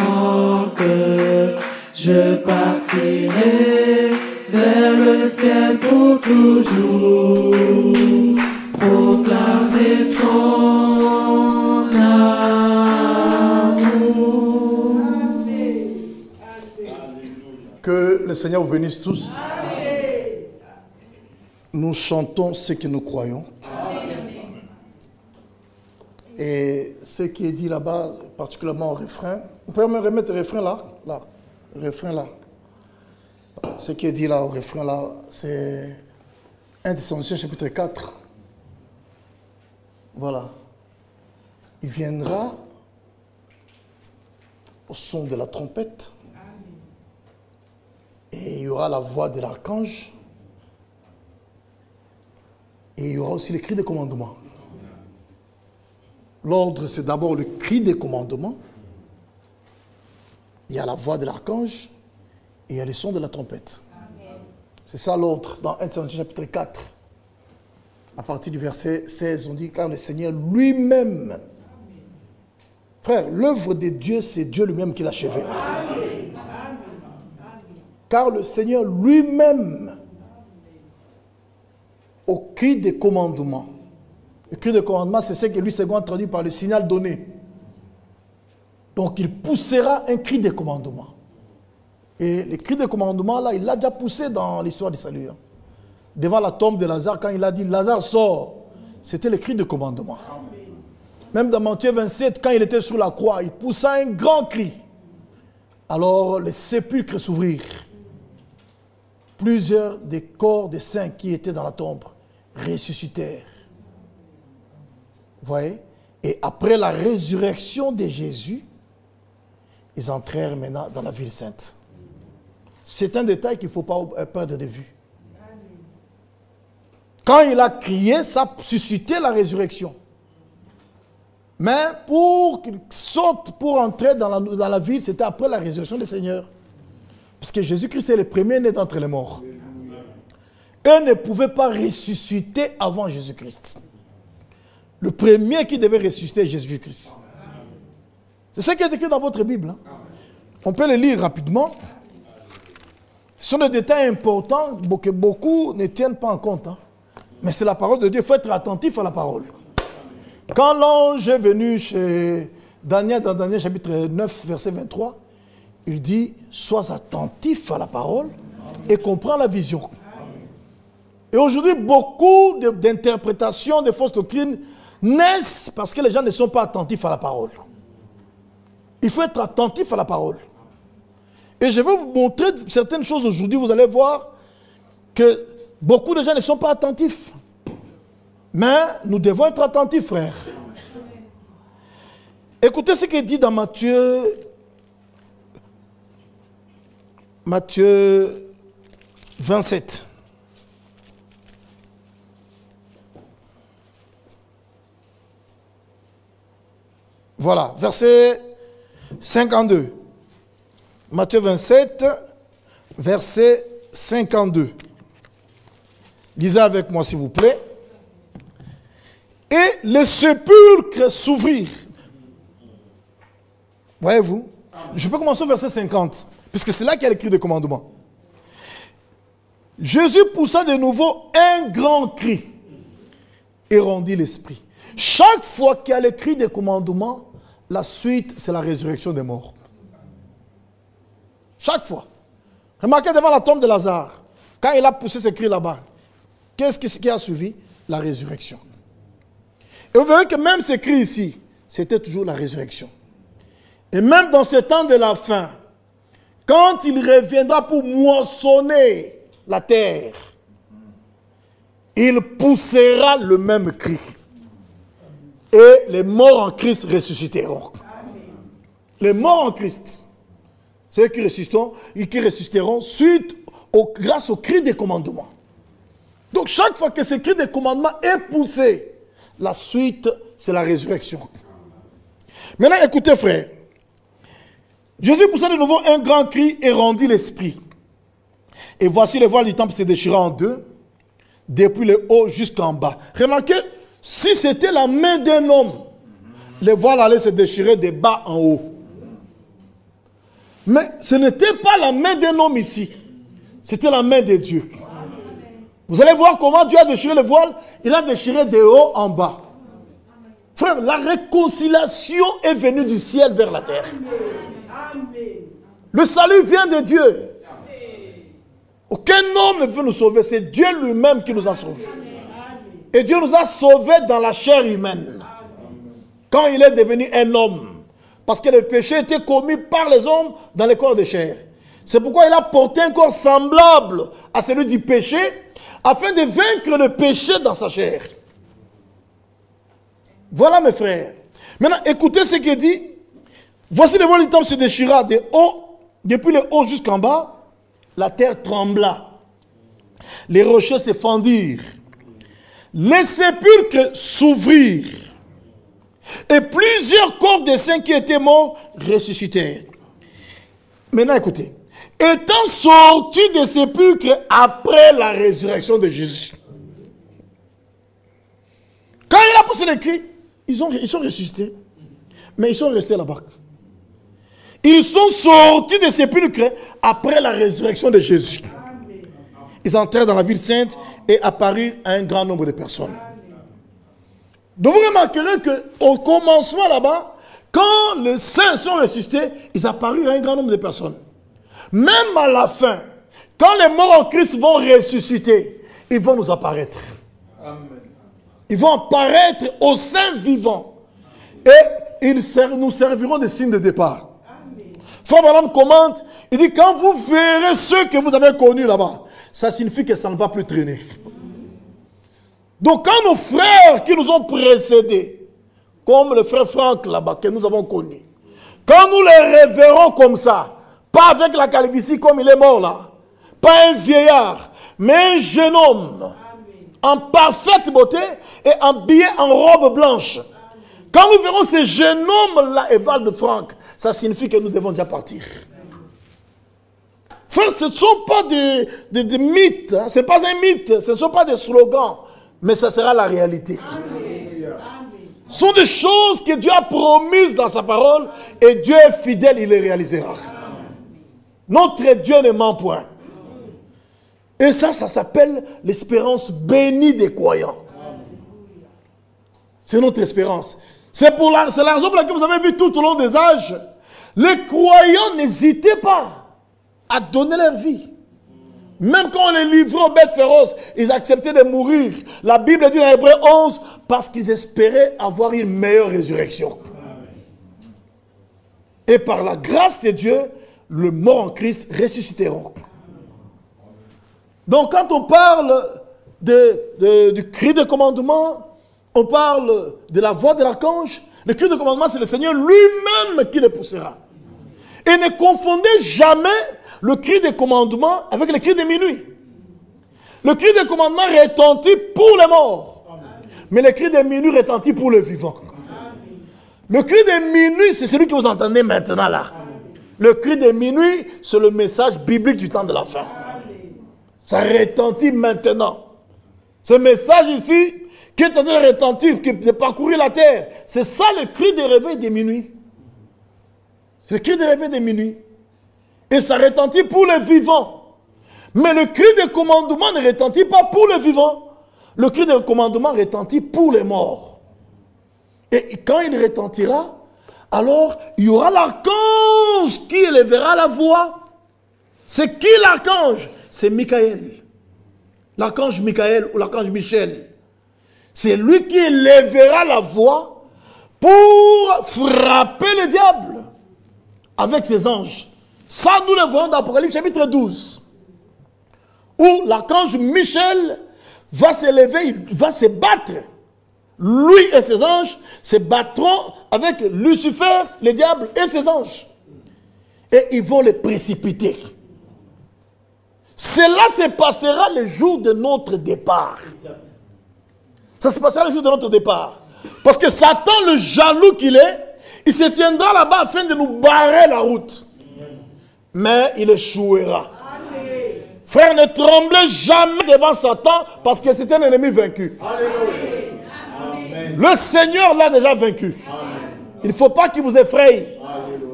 Je partirai vers le ciel pour toujours proclamer son amour. Que le Seigneur vous bénisse tous. Nous chantons ce que nous croyons. Et ce qui est dit là-bas, particulièrement au refrain, on peut me remettre le refrain là, le refrain là. Ce qui est dit là au refrain là, c'est 1 Thessaloniciens chapitre 4. Voilà. Il viendra au son de la trompette. Et il y aura la voix de l'archange. Et il y aura aussi le cri de commandement. L'ordre, c'est d'abord le cri des commandements. Il y a la voix de l'archange et il y a le son de la trompette. C'est ça l'ordre dans 1 Thessaloniciens chapitre 4. À partir du verset 16, on dit, car le Seigneur lui-même, frère, l'œuvre de Dieu, c'est Dieu lui-même qui l'achèvera. Car le Seigneur lui-même, au cri des commandements, le cri de commandement, c'est ce que lui second traduit par le signal donné. Donc il poussera un cri de commandement. Et le cri de commandement, là, il l'a déjà poussé dans l'histoire du salut. Devant la tombe de Lazare, quand il a dit « Lazare sort », c'était le cri de commandement. Même dans Matthieu 27, quand il était sur la croix, il poussa un grand cri. Alors les sépulcres s'ouvrirent. Plusieurs des corps des saints qui étaient dans la tombe ressuscitèrent. Vous voyez? Et après la résurrection de Jésus, ils entrèrent maintenant dans la ville sainte. C'est un détail qu'il ne faut pas perdre de vue. Quand il a crié, ça a suscité la résurrection. Mais pour qu'il saute pour entrer dans la ville, c'était après la résurrection du Seigneur. Parce que Jésus-Christ est le premier né d'entre les morts. Eux ne pouvaient pas ressusciter avant Jésus-Christ. Le premier qui devait ressusciter est Jésus-Christ. C'est ce qui est écrit dans votre Bible. On peut le lire rapidement. Ce sont des détails importants que beaucoup ne tiennent pas en compte. Mais c'est la parole de Dieu. Il faut être attentif à la parole. Quand l'ange est venu chez Daniel, dans Daniel chapitre 9, verset 23, il dit, sois attentif à la parole et comprends la vision. Et aujourd'hui, beaucoup d'interprétations de fausses doctrines naissent parce que les gens ne sont pas attentifs à la parole. Il faut être attentif à la parole. Et je vais vous montrer certaines choses aujourd'hui. Vous allez voir que beaucoup de gens ne sont pas attentifs. Mais nous devons être attentifs, frères. Écoutez ce qu'il dit dans Matthieu Matthieu 27. Voilà, verset 52. Matthieu 27, verset 52. Lisez avec moi, s'il vous plaît. Et les sépulcres s'ouvrirent. Voyez-vous? Je peux commencer au verset 50, puisque c'est là qu'il y a l'écrit de commandement. Jésus poussa de nouveau un grand cri et rendit l'esprit. Chaque fois qu'il y a l'écrit des commandements, la suite, c'est la résurrection des morts. Chaque fois. Remarquez devant la tombe de Lazare, quand il a poussé ce cri là-bas, qu'est-ce qui a suivi? La résurrection. Et vous verrez que même ce cri ici, c'était toujours la résurrection. Et même dans ce temps de la fin, quand il reviendra pour moissonner la terre, il poussera le même cri. Et les morts en Christ ressusciteront. Les morts en Christ, ceux qui ressusciteront grâce au cri des commandements. Donc chaque fois que ce cri des commandements est poussé, la suite, c'est la résurrection. Maintenant, écoutez, frères. Jésus poussa de nouveau un grand cri et rendit l'esprit. Et voici les voiles du temple se déchirant en deux, depuis le haut jusqu'en bas. Remarquez, si c'était la main d'un homme, les voiles allaient se déchirer de bas en haut. Mais ce n'était pas la main d'un homme ici. C'était la main de Dieu. Vous allez voir comment Dieu a déchiré le voile. Il a déchiré de haut en bas. Frère, la réconciliation est venue du ciel vers la terre. Le salut vient de Dieu. Aucun homme ne peut nous sauver. C'est Dieu lui-même qui nous a sauvés. Et Dieu nous a sauvés dans la chair humaine. Quand il est devenu un homme. Parce que le péché était commis par les hommes dans les corps de chair. C'est pourquoi il a porté un corps semblable à celui du péché, afin de vaincre le péché dans sa chair. Voilà mes frères. Maintenant, écoutez ce qu'il dit. Voici le voile du temple se déchira de haut, depuis le haut jusqu'en bas. La terre trembla. Les rochers se fendirent. Les sépulcres s'ouvrirent. Et plusieurs corps des saints qui étaient morts ressuscitèrent. Maintenant, écoutez. Étant sortis des sépulcres après la résurrection de Jésus. Quand il a poussé les cris, ils sont ressuscités. Mais ils sont restés là-bas. Ils sont sortis des sépulcres après la résurrection de Jésus. Ils entrèrent dans la ville sainte et apparurent à un grand nombre de personnes. Donc vous remarquerez qu'au commencement là-bas, quand les saints sont ressuscités, ils apparurent à un grand nombre de personnes. Même à la fin, quand les morts en Christ vont ressusciter, ils vont nous apparaître. Amen. Ils vont apparaître aux saints vivants. Et nous serviront de signes de départ. Frère Branham commente, il dit, quand vous verrez ceux que vous avez connus là-bas, ça signifie que ça ne va plus traîner. Donc quand nos frères qui nous ont précédés, comme le frère Franck là-bas, que nous avons connu, quand nous les reverrons comme ça, pas avec la calvitie comme il est mort là, pas un vieillard, mais un jeune homme, en parfaite beauté et habillé en robe blanche. Quand nous verrons ces jeunes hommes-là, Evald de Franck, ça signifie que nous devons déjà partir. Frère, ce ne sont pas des mythes, hein? Ce n'est pas un mythe, ce ne sont pas des slogans, mais ça sera la réalité. Amen. Ce sont des choses que Dieu a promises dans sa parole et Dieu est fidèle, il les réalisera. Amen. Notre Dieu ne ment point. Et ça s'appelle l'espérance bénie des croyants. C'est notre espérance. C'est la raison pour laquelle vous avez vu tout au long des âges, les croyants n'hésitaient pas à donner leur vie. Même quand on les livrait aux bêtes féroces, ils acceptaient de mourir. La Bible dit dans Hébreux 11, parce qu'ils espéraient avoir une meilleure résurrection. Et par la grâce de Dieu, les morts en Christ ressusciteront. Donc quand on parle du cri de commandement, on parle de la voix de l'archange. Le cri de commandement, c'est le Seigneur lui-même qui le poussera. Et ne confondez jamais le cri des commandements avec le cri de minuit. Le cri des commandements retentit pour les morts. Mais le cri de minuit retentit pour les vivants. Le cri de minuit, c'est celui que vous entendez maintenant là. Le cri de minuit, c'est le message biblique du temps de la fin. Ça retentit maintenant. Ce message ici, qui est en train de retentir, de parcourir la terre, c'est ça le cri de réveil de minuit. C'est le cri de réveil de minuit. Et ça retentit pour les vivants. Mais le cri de commandement ne retentit pas pour les vivants. Le cri de commandement retentit pour les morts. Et quand il retentira, alors il y aura l'archange qui élèvera la voix. C'est qui l'archange? C'est Michael. L'archange Michael ou l'archange Michel. C'est lui qui élèvera la voix pour frapper le diable avec ses anges. Ça, nous le voyons dans Apocalypse chapitre 12. Où l'archange Michel va s'élever, il va se battre. Lui et ses anges se battront avec Lucifer, le diable et ses anges. Et ils vont les précipiter. Cela se passera le jour de notre départ. Ça se passera le jour de notre départ. Parce que Satan, le jaloux qu'il est, il se tiendra là-bas afin de nous barrer la route. Mais il échouera. Frère, ne tremblez jamais devant Satan parce que c'est un ennemi vaincu. Le Seigneur l'a déjà vaincu. Il ne faut pas qu'il vous effraie.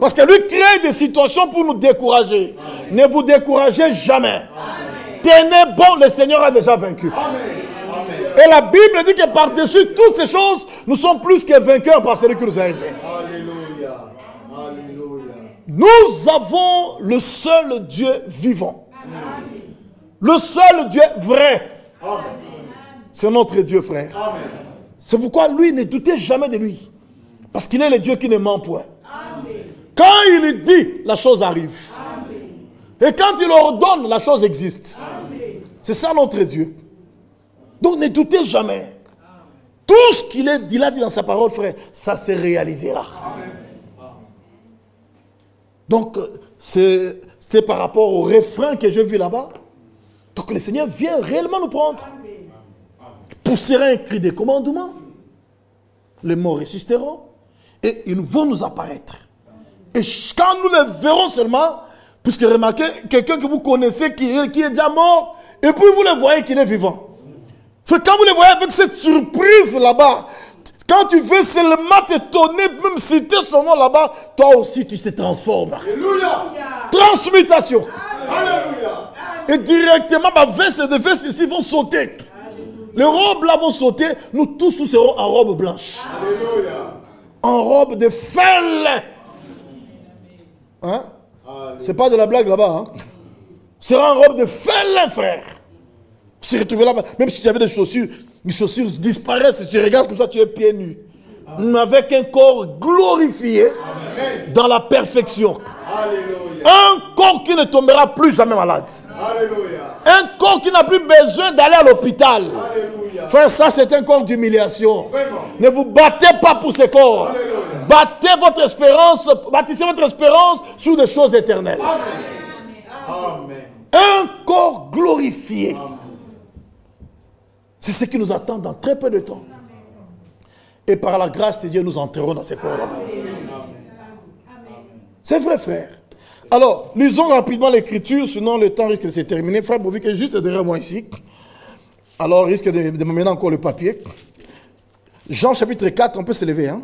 Parce que lui crée des situations pour nous décourager. Ne vous découragez jamais. Tenez bon, le Seigneur a déjà vaincu. Et la Bible dit que par-dessus toutes ces choses, nous sommes plus que vainqueurs par celui qui nous a aimés. Nous avons le seul Dieu vivant. Le seul Dieu vrai. C'est notre Dieu, frère. C'est pourquoi lui, ne doutez jamais de lui. Parce qu'il est le Dieu qui ne ment point. Quand il dit, la chose arrive. Et quand il ordonne, la chose existe. C'est ça notre Dieu. Donc ne doutez jamais. Tout ce qu'il a dit dans sa parole, frère, ça se réalisera. Donc, c'était par rapport au refrain que j'ai vu là-bas. Donc le Seigneur vient réellement nous prendre. Il poussera un cri de commandement. Les morts ressusciteront. Et ils vont nous apparaître. Et quand nous les verrons seulement, puisque remarquez, quelqu'un que vous connaissez qui est déjà mort, et puis vous le voyez qu'il est vivant. Quand vous le voyez avec cette surprise là-bas, quand tu veux seulement t'étonner, même citer son nom là-bas, toi aussi tu te transformes. Alléluia. Transmutation. Alléluia. Et directement, ma veste et des vestes ici vont sauter. Les robes là vont sauter. Nous tous serons en robe blanche. Alléluia. En robe de fin lin. Hein? C'est pas de la blague là-bas. Hein? Sera en robe de fin lin, frère. Tu se retrouves là-bas. Même si tu avais des chaussures, les chaussures disparaissent. Si tu regardes comme ça, tu es pieds nus. Avec un corps glorifié. Amen. Dans la perfection. Alléluia. Un corps qui ne tombera plus jamais malade. Alléluia. Un corps qui n'a plus besoin d'aller à l'hôpital. Frère, ça c'est un corps d'humiliation. Ne vous battez pas pour ce corps. Alléluia. Battez votre espérance, bâtissez votre espérance sur des choses éternelles. Amen. Amen. Un corps glorifié. C'est ce qui nous attend dans très peu de temps. Et par la grâce de Dieu, nous entrerons dans ces corps là-bas. C'est vrai, frère. Alors, lisons rapidement l'écriture, sinon le temps risque de se terminer. Frère Bovic est juste derrière moi ici. Alors, il risque de me mener encore le papier. Jean chapitre 4, on peut se lever. Hein?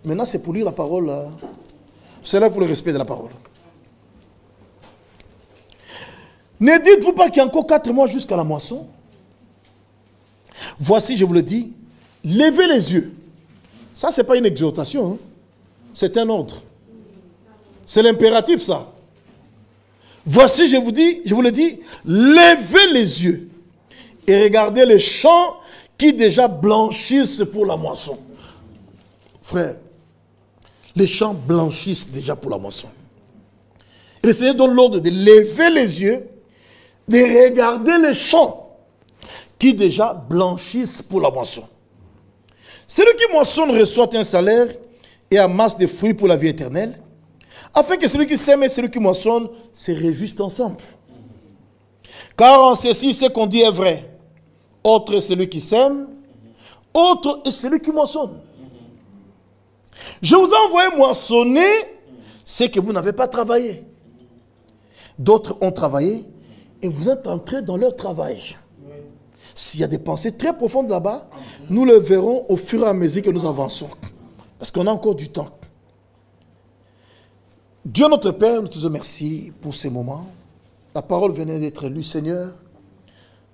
Maintenant, c'est pour lire la parole. C'est là pour le respect de la parole. Ne dites-vous pas qu'il y a encore 4 mois jusqu'à la moisson? Voici, je vous le dis, levez les yeux. Ça, ce n'est pas une exhortation. Hein? C'est un ordre. C'est l'impératif, ça. Voici, je vous le dis, levez les yeux et regardez les champs qui déjà blanchissent pour la moisson. Frère, les champs blanchissent déjà pour la moisson. Et le Seigneur donne l'ordre de lever les yeux, de regarder les champs qui déjà blanchissent pour la moisson. Celui qui moissonne reçoit un salaire et amasse des fruits pour la vie éternelle, afin que celui qui sème et celui qui moissonne se réjouissent ensemble. Car en ceci, ce qu'on dit est vrai. Autre est celui qui sème, autre est celui qui moissonne. Je vous ai envoyé moissonner ce que vous n'avez pas travaillé. D'autres ont travaillé et vous êtes entrés dans leur travail. S'il y a des pensées très profondes là-bas, nous le verrons au fur et à mesure que nous avançons. Parce qu'on a encore du temps. Dieu notre Père, nous te remercions pour ces moments. La parole venait d'être lue, Seigneur.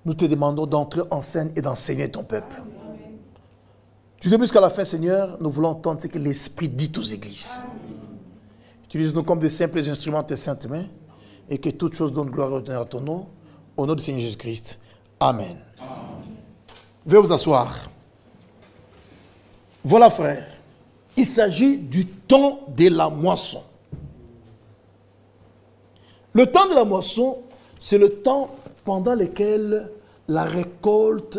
Nous te demandons d'entrer en scène et d'enseigner ton peuple. Du début jusqu'à la fin, Seigneur, nous voulons entendre ce que l'Esprit dit aux églises. Utilise-nous comme des simples instruments de tes saintes mains et que toutes choses donnent gloire et honneur à ton nom. Au nom du Seigneur Jésus-Christ. Amen. Veuillez vous asseoir. Voilà, frère. Il s'agit du temps de la moisson. Le temps de la moisson, c'est le temps pendant lequel la récolte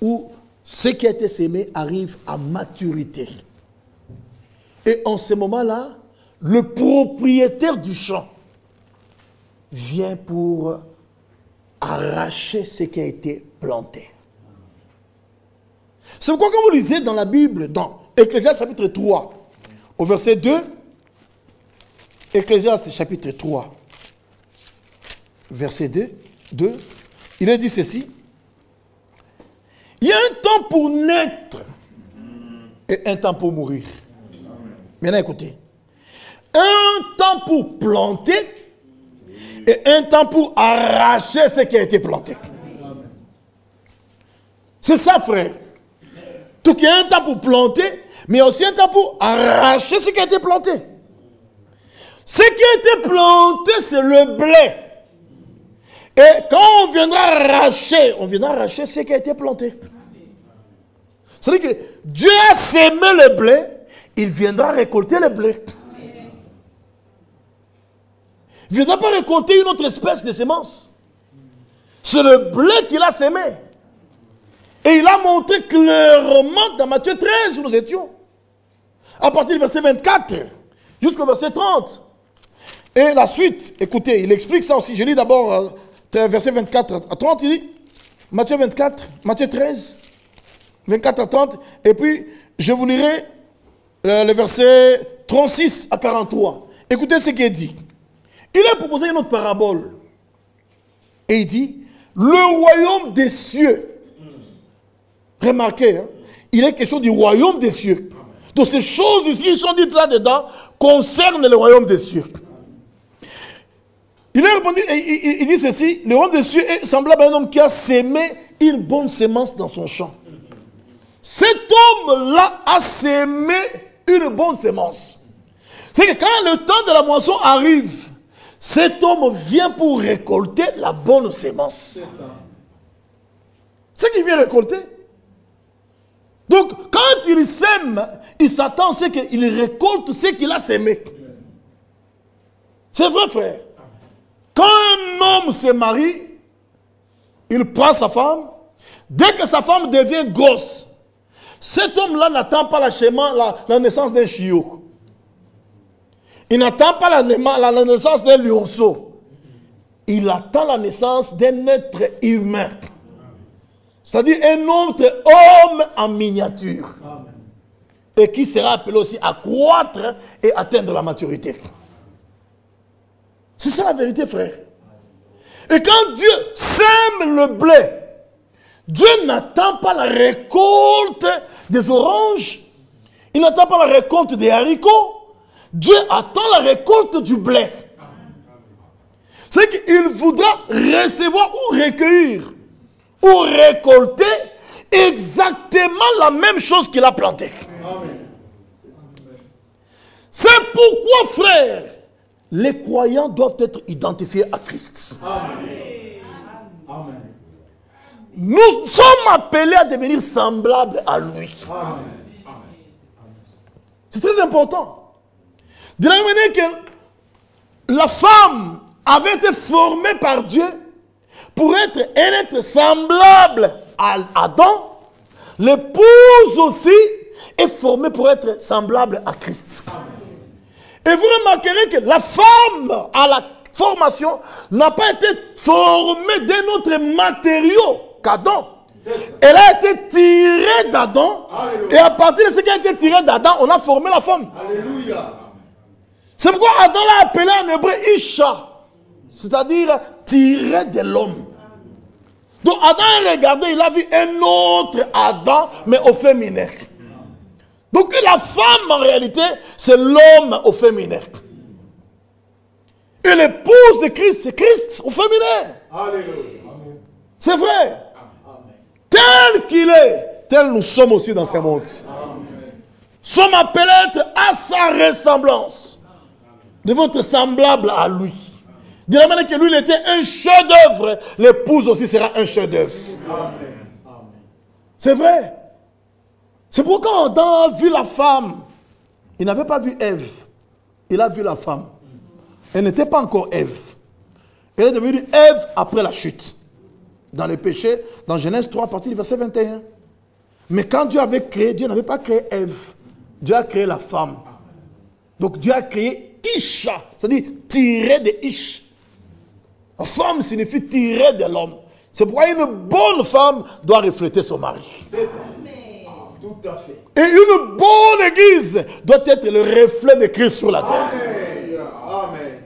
ou ce qui a été sémé arrive à maturité. Et en ce moment-là, le propriétaire du champ vient pour arracher ce qui a été planté. C'est pourquoi quand vous lisez dans la Bible, dans Ecclésiaste chapitre 3, au verset 2, Ecclésiaste chapitre 3, verset 2, il est dit ceci. Il y a un temps pour naître et un temps pour mourir. Maintenant écoutez. Un temps pour planter et un temps pour arracher ce qui a été planté. C'est ça, frère. Donc il y a un temps pour planter, mais il y a aussi un temps pour arracher ce qui a été planté. Ce qui a été planté, c'est le blé. Et quand on viendra arracher ce qui a été planté. C'est-à-dire que Dieu a sémé le blé, il viendra récolter le blé. Il ne viendra pas récolter une autre espèce de semence. C'est le blé qu'il a sémé. Et il a montré clairement dans Matthieu 13 où nous étions. À partir du verset 24 jusqu'au verset 30. Et la suite, écoutez, il explique ça aussi. Je lis d'abord verset 24 à 30, il dit, Matthieu 13, 24 à 30, et puis je vous lirai le verset 36 à 43. Écoutez ce qu'il dit. Il a proposé une autre parabole. Et il dit, le royaume des cieux. Remarquez, hein, il est question du royaume des cieux. Donc ces choses ici qui sont dites là-dedans concernent le royaume des cieux. Il a répondu, il dit ceci, le royaume des cieux est semblable à un homme qui a sémé une bonne sémence dans son champ. Cet homme-là a sémé une bonne sémence. C'est que quand le temps de la moisson arrive, cet homme vient pour récolter la bonne sémence. C'est ce qu'il vient récolter. Donc, quand il sème, il s'attend à ce qu'il récolte ce qu'il a sémé. C'est vrai, frère. Quand un homme se marie, il prend sa femme. Dès que sa femme devient grosse, cet homme-là n'attend pas la naissance d'un chiot. Il n'attend pas la naissance d'un lionceau. Il attend la naissance d'un être humain. C'est-à-dire un autre homme en miniature. Amen. Et qui sera appelé aussi à croître et atteindre la maturité. C'est ça la vérité, frère. Et quand Dieu sème le blé, Dieu n'attend pas la récolte des oranges. Il n'attend pas la récolte des haricots. Dieu attend la récolte du blé. C'est qu'il voudra recevoir ou recueillir ou récolter exactement la même chose qu'il a plantée. C'est pourquoi, frère, les croyants doivent être identifiés à Christ. Amen. Nous sommes appelés à devenir semblables à lui. C'est très important. De la même manière que la femme avait été formée par Dieu pour être un être semblable à Adam, l'épouse aussi est formée pour être semblable à Christ. Amen. Et vous remarquerez que la femme à la formation n'a pas été formée d'un autre matériau qu'Adam. Elle a été tirée d'Adam. Et à partir de ce qui a été tiré d'Adam, on a formé la femme. Alléluia. C'est pourquoi Adam l'a appelé en hébreu Isha. C'est-à-dire tiré de l'homme. Donc Adam a regardé, il a vu un autre Adam, mais au féminin. Donc la femme, en réalité, c'est l'homme au féminin. Et l'épouse de Christ, c'est Christ au féminin. Alléluia. C'est vrai. Tel qu'il est, tel nous sommes aussi dans ce monde. Sommes appelés à être à sa ressemblance. Devons être semblables à lui. De la manière que lui, il était un chef-d'œuvre, l'épouse aussi sera un chef-d'œuvre. C'est vrai. C'est pourquoi Adam a vu la femme. Il n'avait pas vu Ève. Il a vu la femme. Elle n'était pas encore Ève. Elle est devenue Ève après la chute. Dans les péchés, dans Genèse 3, à partir du verset 21. Mais quand Dieu avait créé, Dieu n'avait pas créé Ève. Dieu a créé la femme. Donc Dieu a créé Isha, c'est-à-dire tiré de Ish. La femme signifie tirer de l'homme. C'est pourquoi une bonne femme doit refléter son mari. C'est ça. Tout à fait. Et une bonne église doit être le reflet de Christ sur la terre. Amen.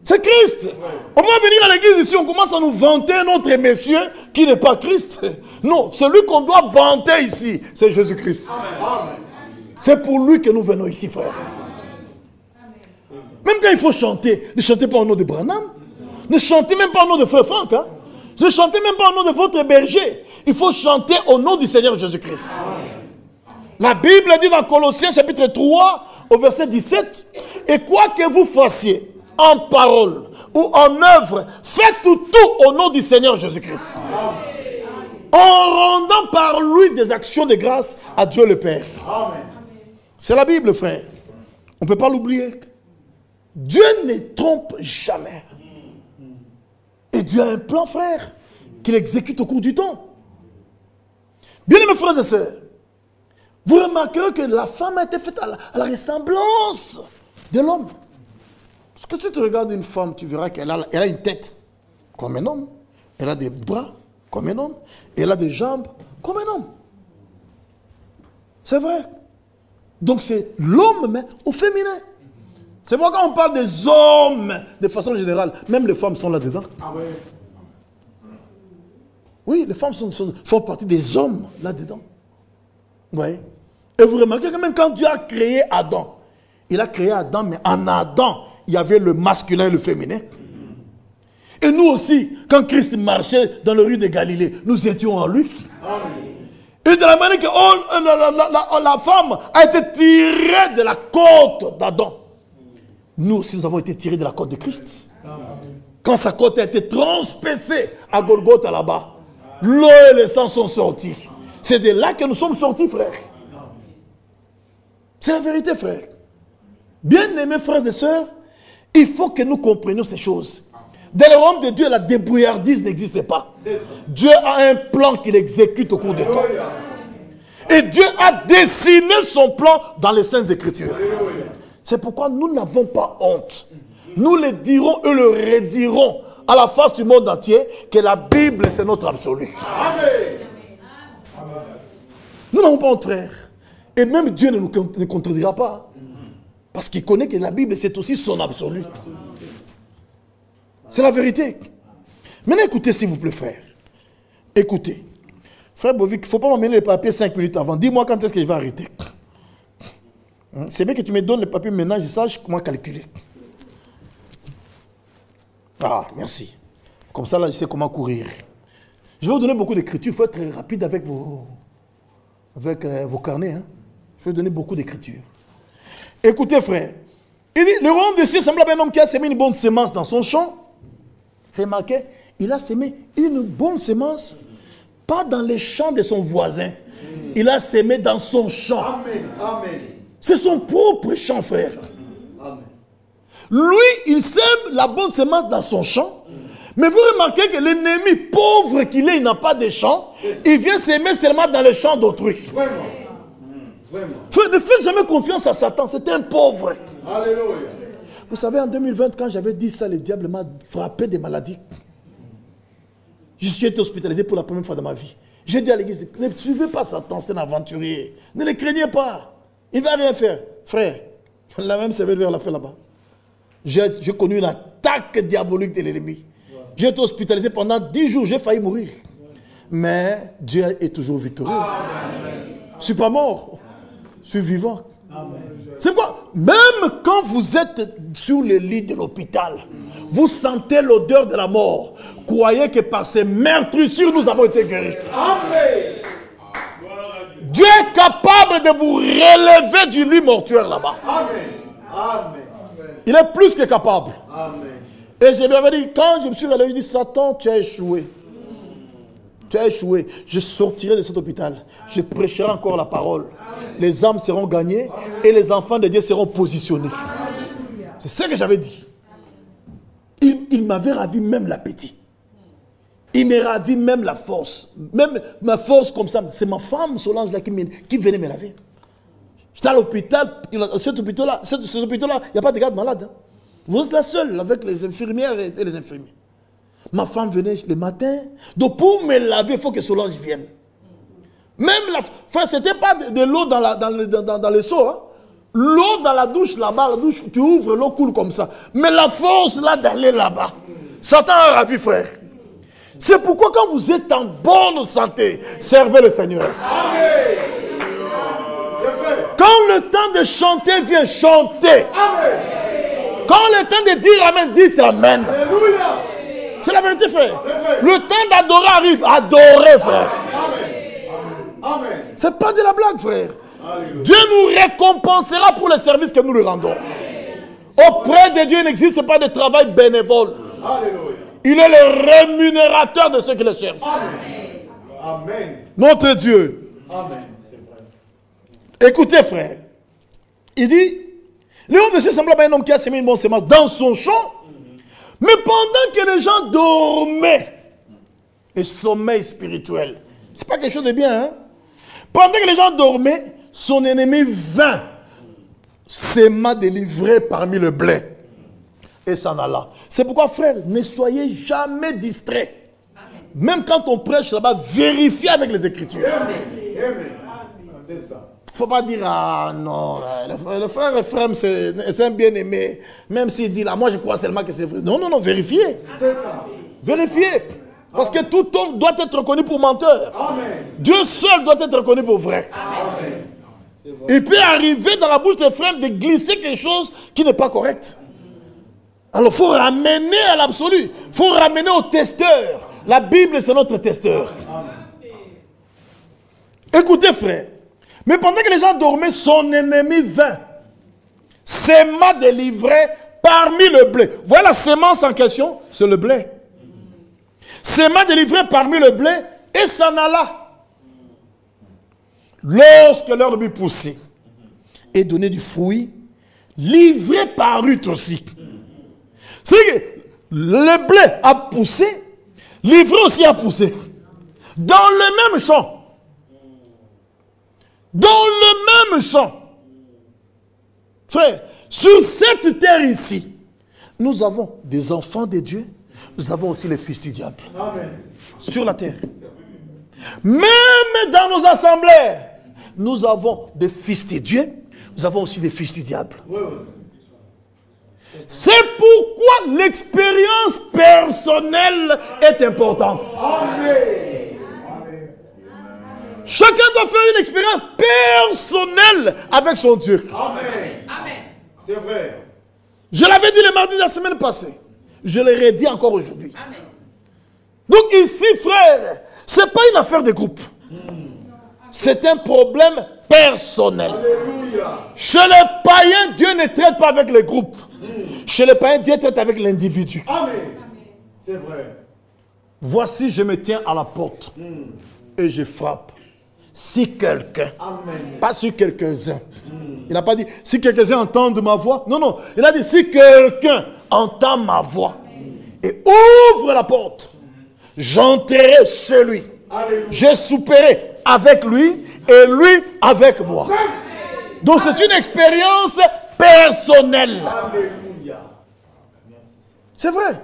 C'est Christ. On va venir à l'église ici, on commence à nous vanter un autre monsieur qui n'est pas Christ. Non, celui qu'on doit vanter ici, c'est Jésus-Christ. C'est pour lui que nous venons ici, frère. Même quand il faut chanter, ne chantez pas au nom de Branham. Ne chantez même pas au nom de Frère Franck. Hein? Ne chantez même pas au nom de votre berger. Il faut chanter au nom du Seigneur Jésus-Christ. La Bible dit dans Colossiens chapitre 3 au verset 17, et quoi que vous fassiez en parole ou en œuvre, faites tout au nom du Seigneur Jésus-Christ. En rendant par lui des actions de grâce à Dieu le Père. C'est la Bible, frère. On ne peut pas l'oublier. Dieu ne trompe jamais. Et Dieu a un plan, frère, qu'il exécute au cours du temps. Bien-aimés frères et sœurs, vous remarquerez que la femme a été faite à la ressemblance de l'homme. Parce que si tu regardes une femme, tu verras qu'elle a une tête comme un homme. Elle a des bras comme un homme. Elle a des jambes comme un homme. C'est vrai. Donc c'est l'homme, mais au féminin. C'est pourquoi on parle des hommes de façon générale. Même les femmes sont là-dedans. Oui, les femmes font partie des hommes là-dedans. Vous voyez? Et vous remarquez que même quand Dieu a créé Adam, il a créé Adam, mais en Adam, il y avait le masculin et le féminin. Et nous aussi, quand Christ marchait dans les rues de Galilée, nous étions en lui. Et de la manière que la femme a été tirée de la côte d'Adam, nous aussi nous avons été tirés de la côte de Christ. Quand sa côte a été transpercée à Golgotha là-bas, l'eau et le sang sont sortis. C'est de là que nous sommes sortis, frère. C'est la vérité, frère. Bien-aimés frères et sœurs, il faut que nous comprenions ces choses. Dans le royaume de Dieu, la débrouillardise n'existe pas. Dieu a un plan qu'il exécute au cours du temps. Et Dieu a dessiné son plan dans les Saintes Écritures. C'est pourquoi nous n'avons pas honte. Nous le dirons et le redirons à la face du monde entier que la Bible, c'est notre absolu. Amen. Nous n'avons pas honte, frère. Et même Dieu ne nous contredira pas. Parce qu'il connaît que la Bible, c'est aussi son absolu. C'est la vérité. Maintenant, écoutez, s'il vous plaît, frère. Écoutez. Frère Bovic, il ne faut pas m'emmener les papiers 5 minutes avant. Dis-moi quand est-ce que je vais arrêter. C'est bien que tu me donnes les papiers maintenant, je sache comment calculer. Ah, merci. Comme ça, là, je sais comment courir. Je vais vous donner beaucoup d'écritures. Il faut être rapide avec vos carnets. Hein. Je vais vous donner beaucoup d'écritures. Écoutez, frère. Il dit, le royaume des cieux semble à un homme qui a semé une bonne semence dans son champ. Remarquez, il a semé une bonne semence, pas dans les champs de son voisin. Il a semé dans son champ. Amen. Amen. C'est son propre champ, frère. Amen. Lui, il sème la bonne semence dans son champ. Mais vous remarquez que l'ennemi pauvre qu'il est, il n'a pas de champ. Il vient s'aimer seulement dans le champ d'autrui. Frère, ne faites jamais confiance à Satan, c'est un pauvre. Alléluia. Vous savez, en 2020, quand j'avais dit ça, le diable m'a frappé des maladies. J'ai été hospitalisé pour la première fois de ma vie. J'ai dit à l'église, ne suivez pas Satan, c'est un aventurier. Ne le craignez pas. Il ne va rien faire. Frère, la même serviteur l'a fait là-bas. J'ai connu une attaque diabolique de l'ennemi. J'ai été hospitalisé pendant 10 jours, j'ai failli mourir. Mais Dieu est toujours victorieux. Je ne suis pas mort, je suis vivant. C'est quoi? Même quand vous êtes sur le lit de l'hôpital, vous sentez l'odeur de la mort. Croyez que par ces meurtrissures, nous avons été guéris. Amen. Dieu est capable de vous relever du lit mortuaire là-bas. Amen. Il est plus que capable. Amen. Et je lui avais dit, quand je me suis relevé, je lui ai dit, Satan, tu as échoué. Tu as échoué. Je sortirai de cet hôpital. Je prêcherai encore la parole. Les âmes seront gagnées et les enfants de Dieu seront positionnés. C'est ce que j'avais dit. Il m'avait ravi même l'appétit. Il me ravit même la force. Même ma force comme ça. C'est ma femme, Solange, là, qui venait me laver. J'étais à l'hôpital. Cet hôpital-là, il n'y a pas de garde malade. Hein. Vous êtes la seule avec les infirmières et les infirmiers. Ma femme venait le matin. Donc pour me laver, il faut que Solange vienne. Même la... Enfin, ce n'était pas de l'eau dans le seau. Hein. L'eau dans la douche là-bas, la douche, tu ouvres, l'eau coule comme ça. Mais la force là d'aller là-bas. Satan a ravi, frère. C'est pourquoi quand vous êtes en bonne santé, servez le Seigneur. Amen. Quand le temps de chanter vient, chanter. Amen. Quand le temps de dire Amen, dites Amen. Alléluia. C'est la vérité, frère. Le temps d'adorer arrive. Adorez, frère. Amen. C'est pas de la blague, frère. Alléluia. Dieu nous récompensera pour les services que nous lui rendons. Auprès de Dieu, il n'existe pas de travail bénévole. Alléluia. Il est le rémunérateur de ceux qui le cherchent. Amen. Amen. Notre Dieu. Amen. Écoutez, frère. Il dit, Léon de Dieu semblait à un homme qui a semé une bonne semence dans son champ. Mais pendant que les gens dormaient, le sommeil spirituel, c'est pas quelque chose de bien, hein? Pendant que les gens dormaient, son ennemi vint, s'aima délivré parmi le blé, et s'en alla. C'est pourquoi, frère, ne soyez jamais distraits. Même quand on prêche là-bas, vérifiez avec les Écritures. C'est ça. Il ne faut pas dire, ah non, le frère Ephraim, c'est un bien-aimé. Même s'il dit là, moi je crois seulement que c'est vrai. Non, non, non, vérifiez. C'est ça. Vérifiez. Parce que tout homme doit être reconnu pour menteur. Amen. Dieu seul doit être reconnu pour vrai. Amen. Il peut arriver dans la bouche d'Ephraim de glisser quelque chose qui n'est pas correct. Alors il faut ramener à l'absolu. Il faut ramener au testeur. La Bible, c'est notre testeur. Amen. Écoutez, frère. Mais pendant que les gens dormaient, son ennemi vint. S'aima délivré parmi le blé. Voilà la sémence en question, c'est le blé. S'aima délivré parmi le blé et s'en alla. Lorsque l'herbe eut poussé et donné du fruit, livré parut aussi. C'est-à-dire que le blé a poussé, livré aussi a poussé. Dans le même champ. Dans le même champ. Frère, sur cette terre ici, nous avons des enfants de Dieu, nous avons aussi les fils du diable. Amen. Sur la terre. Même dans nos assemblées, nous avons des fils de Dieu, nous avons aussi des fils du diable. Oui, oui. C'est pourquoi l'expérience personnelle est importante. Amen. Chacun doit faire une expérience personnelle avec son Dieu. Amen. Amen. C'est vrai. Je l'avais dit le mardi de la semaine passée. Je l'ai redit encore aujourd'hui. Amen. Donc ici, frère, ce n'est pas une affaire de groupe. C'est un problème personnel. Alléluia. Chez les païens, Dieu ne traite pas avec les groupes. Chez les païens, Dieu traite avec l'individu. Amen. C'est vrai. Voici, je me tiens à la porte et je frappe. Si quelqu'un, pas si quelques-uns. Il n'a pas dit si quelques-uns entendent ma voix. Non, non. Il a dit si quelqu'un entend ma voix et ouvre la porte, j'entrerai chez lui. Alléluia. Je souperai avec lui et lui avec moi. Donc c'est une expérience personnelle. C'est vrai.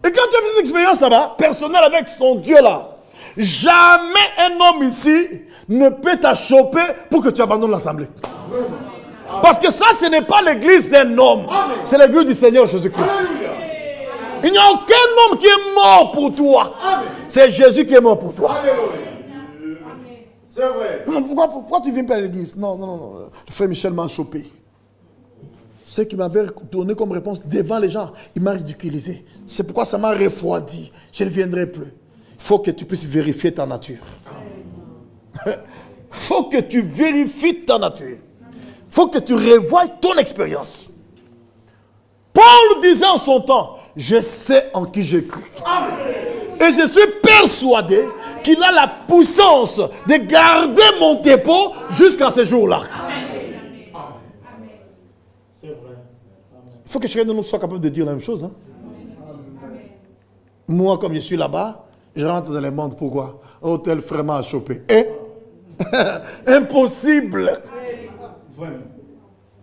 Et quand tu as fait cette expérience là-bas, personnelle avec ton Dieu là, jamais un homme ici ne peut t'achoper pour que tu abandonnes l'assemblée. Parce que ça, ce n'est pas l'église d'un homme. C'est l'église du Seigneur Jésus-Christ. Il n'y a aucun homme qui est mort pour toi. C'est Jésus qui est mort pour toi. C'est vrai. Pourquoi tu viens pas à l'église? Non. Le frère Michel m'a chopé. Ce qu'il m'avait donné comme réponse devant les gens, il m'a ridiculisé. C'est pourquoi ça m'a refroidi. Je ne viendrai plus. Il faut que tu puisses vérifier ta nature. Il faut que tu vérifies ta nature. Il faut que tu revoies ton expérience. Paul disait en son temps, je sais en qui j'ai cru. Et je suis persuadé qu'il a la puissance de garder mon dépôt jusqu'à ce jour-là. Il faut que chacun de nous soit capable de dire la même chose. Hein? Moi, comme je suis là-bas, je rentre dans les mondes. Pourquoi? Oh, tel frère m'a chopé. Impossible.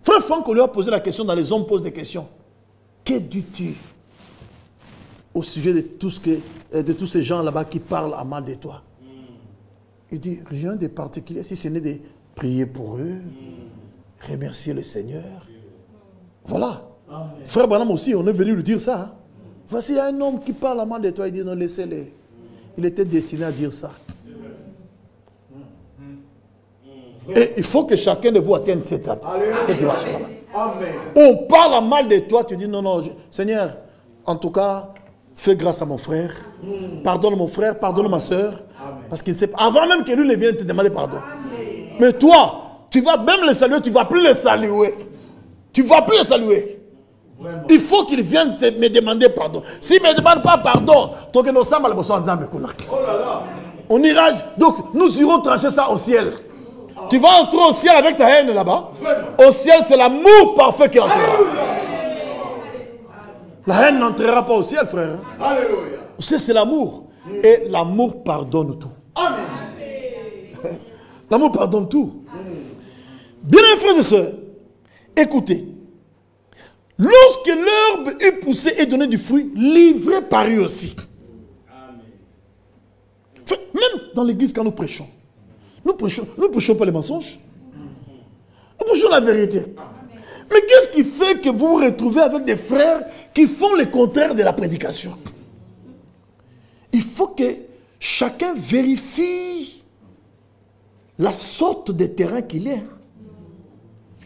Frère Franck, on lui a posé la question, dans les hommes posent des questions. Que dis-tu au sujet de tous ces gens là-bas qui parlent à mal de toi? Il dit, rien de particulier, si ce n'est de prier pour eux, remercier le Seigneur. Voilà. Amen. Frère Branham aussi, on est venu lui dire ça. Hein. Voici un homme qui parle à mal de toi, il dit, non, laissez-le. Il était destiné à dire ça. Et il faut que chacun de vous atteigne cette dimension-là. On parle à mal de toi, tu dis, non, Seigneur, en tout cas, fais grâce à mon frère. Pardonne mon frère, pardonne ma soeur. Parce qu'il ne sait pas. Avant même que lui ne vienne te demander pardon. Amen. Mais toi, tu vas même le saluer, tu ne vas plus le saluer. Tu ne vas plus le saluer. Vraiment. Il faut qu'il vienne me demander pardon. S'il ne me demande pas pardon, on ira. Donc, nous irons trancher ça au ciel. Tu vas entrer au ciel avec ta haine là-bas. Au ciel, c'est l'amour parfait qui entrera. La haine n'entrera pas au ciel, frère. Alléluia. Au ciel, c'est l'amour. Et l'amour pardonne tout. Amen. L'amour pardonne tout. Bien, mes frères et sœurs, écoutez. Lorsque l'herbe est poussée et donnée du fruit, l'ivraie parut aussi. Amen. Même dans l'église, quand nous prêchons pas les mensonges. Nous prêchons la vérité. Mais qu'est-ce qui fait que vous vous retrouvez avec des frères qui font le contraire de la prédication? Il faut que chacun vérifie la sorte de terrain qu'il est.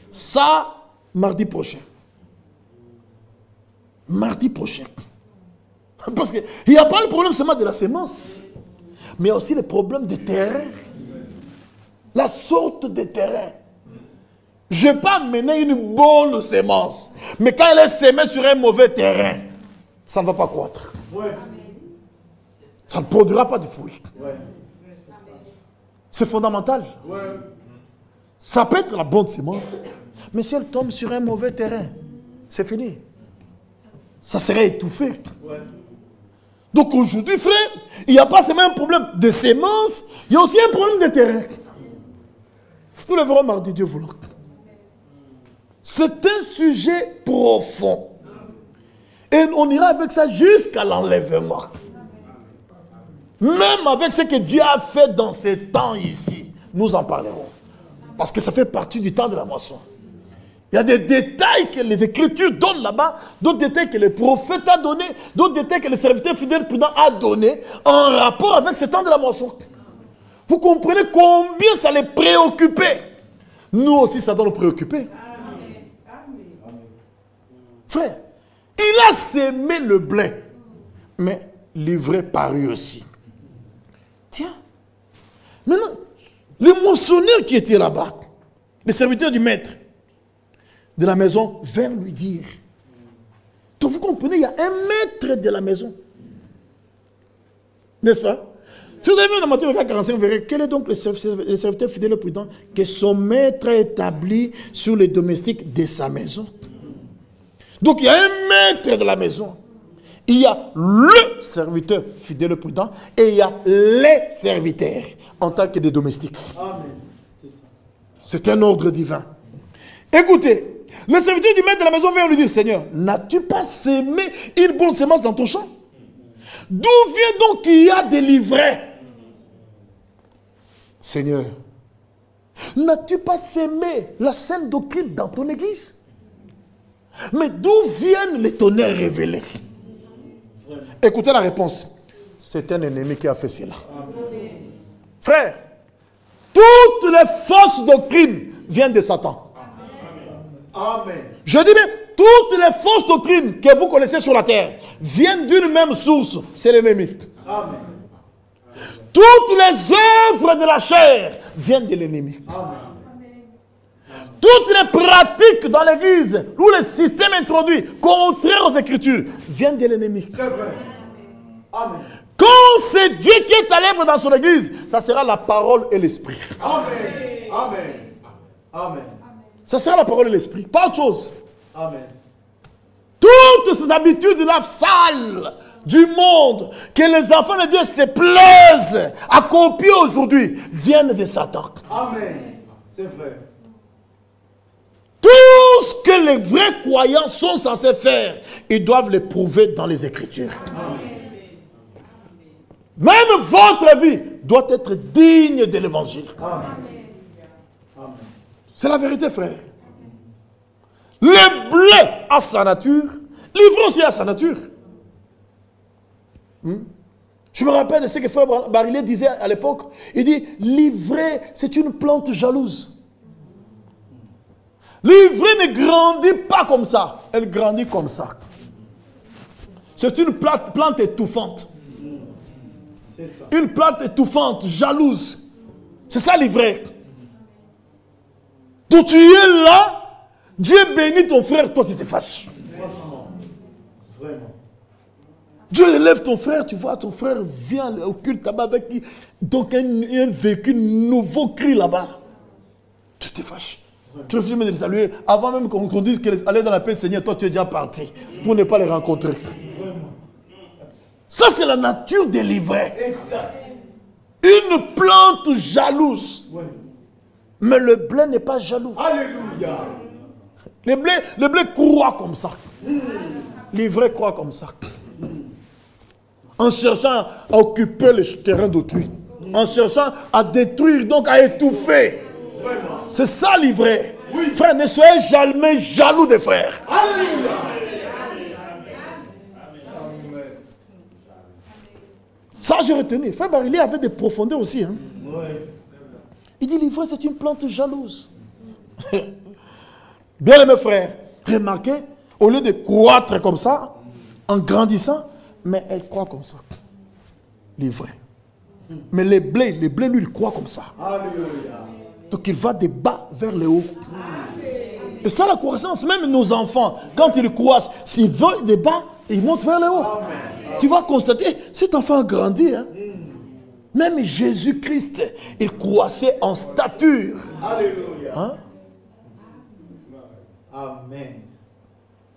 Ça, mardi prochain. Mardi prochain. Parce qu'il n'y a pas le problème seulement de la sémence, mais aussi le problème de terrain. La sorte de terrain. Je ne vais pas mener une bonne sémence, mais quand elle est sémée sur un mauvais terrain, ça ne va pas croître. Ouais. Ça ne produira pas de fruits. Ouais. C'est fondamental. Ouais. Ça peut être la bonne sémence, mais si elle tombe sur un mauvais terrain, c'est fini. Ça serait étouffé. Ouais. Donc aujourd'hui, frère, il n'y a pas seulement un problème de sémence, il y a aussi un problème de terrain. Nous le verrons mardi, Dieu voulant. C'est un sujet profond. Et on ira avec ça jusqu'à l'enlèvement. Même avec ce que Dieu a fait dans ces temps ici, nous en parlerons. Parce que ça fait partie du temps de la moisson. Il y a des détails que les Écritures donnent là-bas, d'autres détails que le prophète a donnés, d'autres détails que le serviteur fidèle prudent a donnés en rapport avec ce temps de la moisson. Vous comprenez combien ça les préoccupait. Nous aussi, ça doit nous préoccuper. Amen. Frère, il a sémé le blé, mais l'ivraie parut aussi. Tiens, maintenant, le moissonneur qui était là-bas, le serviteur du maître de la maison, vint lui dire. Donc vous comprenez, il y a un maître de la maison. N'est-ce pas? Si vous avez vu dans Matthieu 45, vous verrez quel est donc le serviteur fidèle et prudent que son maître a établi sur les domestiques de sa maison. Donc il y a un maître de la maison. Il y a le serviteur fidèle et prudent et il y a les serviteurs en tant que des domestiques. Amen. C'est un ordre divin. Écoutez, le serviteur du maître de la maison vient lui dire, Seigneur, n'as-tu pas sémé une bonne semence dans ton champ? D'où vient donc qu'il y a des livrets? Seigneur, n'as-tu pas sémé la saine doctrine dans ton église? Mais d'où viennent les tonnerres révélés? Écoutez la réponse. C'est un ennemi qui a fait cela. Frère, toutes les fausses doctrines viennent de Satan. Amen. Je dis bien, toutes les fausses doctrines que vous connaissez sur la terre viennent d'une même source, c'est l'ennemi. Amen. Toutes les œuvres de la chair viennent de l'ennemi. Amen. Toutes les pratiques dans l'église, ou les systèmes introduits contraires aux Écritures, viennent de l'ennemi. C'est vrai. Amen. Quand c'est Dieu qui est à l'œuvre dans son église, ça sera la parole et l'esprit. Amen. Amen. Amen. Ça sera la parole et l'esprit, pas autre chose. Amen. Toutes ces habitudes-là sales du monde, que les enfants de Dieu se plaisent à copier aujourd'hui, viennent de Satan. Amen. C'est vrai. Tout ce que les vrais croyants sont censés faire, ils doivent le prouver dans les Écritures. Même votre vie doit être digne de l'évangile. C'est la vérité, frère. Le blé a sa nature, l'ivraie aussi a sa nature. Je me rappelle de ce que Frère Barillet disait à l'époque. Il dit, l'ivraie, c'est une plante jalouse. L'ivraie ne grandit pas comme ça. Elle grandit comme ça. C'est une plante étouffante. Une plante étouffante, jalouse. C'est ça l'ivraie. Donc tu es là, Dieu bénit ton frère, toi tu te fâches. Vraiment. Dieu élève ton frère, tu vois, ton frère vient au culte là-bas avec donc un vécu nouveau cri là-bas. Tu te fâches. Tu refuses de les saluer. Avant même qu'on dise qu'elle allait dans la paix du Seigneur, toi tu es déjà parti pour ne pas les rencontrer. Ça c'est la nature de l'ivraie. Exact. Une plante jalouse. Ouais. Mais le blé n'est pas jaloux. Alléluia. Le blé croit comme ça. L'ivraie croit comme ça. En cherchant à occuper le terrain d'autrui. En cherchant à détruire, donc à étouffer. C'est ça l'ivraie. Oui. Frère, ne soyez jamais jaloux des frères. Alléluia. Ça j'ai retenu. Frère Barillet avait des profondeurs aussi. Hein. Ouais. Il dit l'ivraie c'est une plante jalouse. Bien aimé frère, remarquez, au lieu de croître comme ça, en grandissant, mais elle croît comme ça. L'ivraie. Mais le blé lui, il croît comme ça. Alléluia. Donc il va de bas vers le haut. Et ça la croissance, même nos enfants, quand ils croissent, s'ils veulent de bas, ils montent vers le haut. Amen. Tu vas constater, cet enfant a grandi. Hein? Même Jésus-Christ, il croissait en stature. Alléluia. Hein? Amen.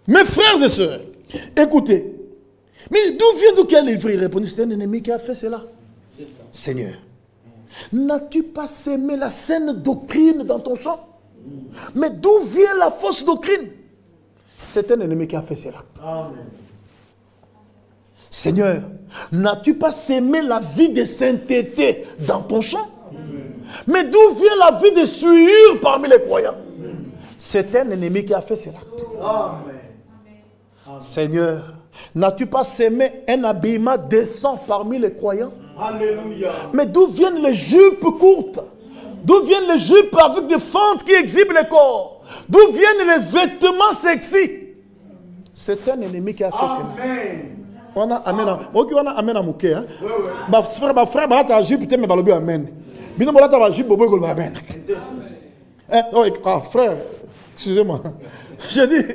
Mes frères et sœurs, écoutez. Mais d'où vient quel livre? Il répondit, c'est un ennemi qui a fait cela. Seigneur, n'as-tu pas sémé la saine doctrine dans ton champ? Mais d'où vient la fausse doctrine? C'est un ennemi qui a fait cela. Amen. Seigneur, n'as-tu pas sémé la vie de sainteté dans ton champ? Mais d'où vient la vie de souillure parmi les croyants? C'est un ennemi qui a fait cela. Amen. Seigneur, n'as-tu pas sémé un habillement décent parmi les croyants? Alléluia. Mais d'où viennent les jupes courtes? D'où viennent les jupes avec des fentes qui exhibent le corps? D'où viennent les vêtements sexy? C'est un ennemi qui a fait cela. Amen. On a amen. Ok, on a amen à mouké. Hein? Ouais, ouais. Bah frère, bah là t'as jupe, t'es mais bah le bien amen. Bino bah là t'as jupe, bobo go amen. Oh, frère, excusez-moi. Je dis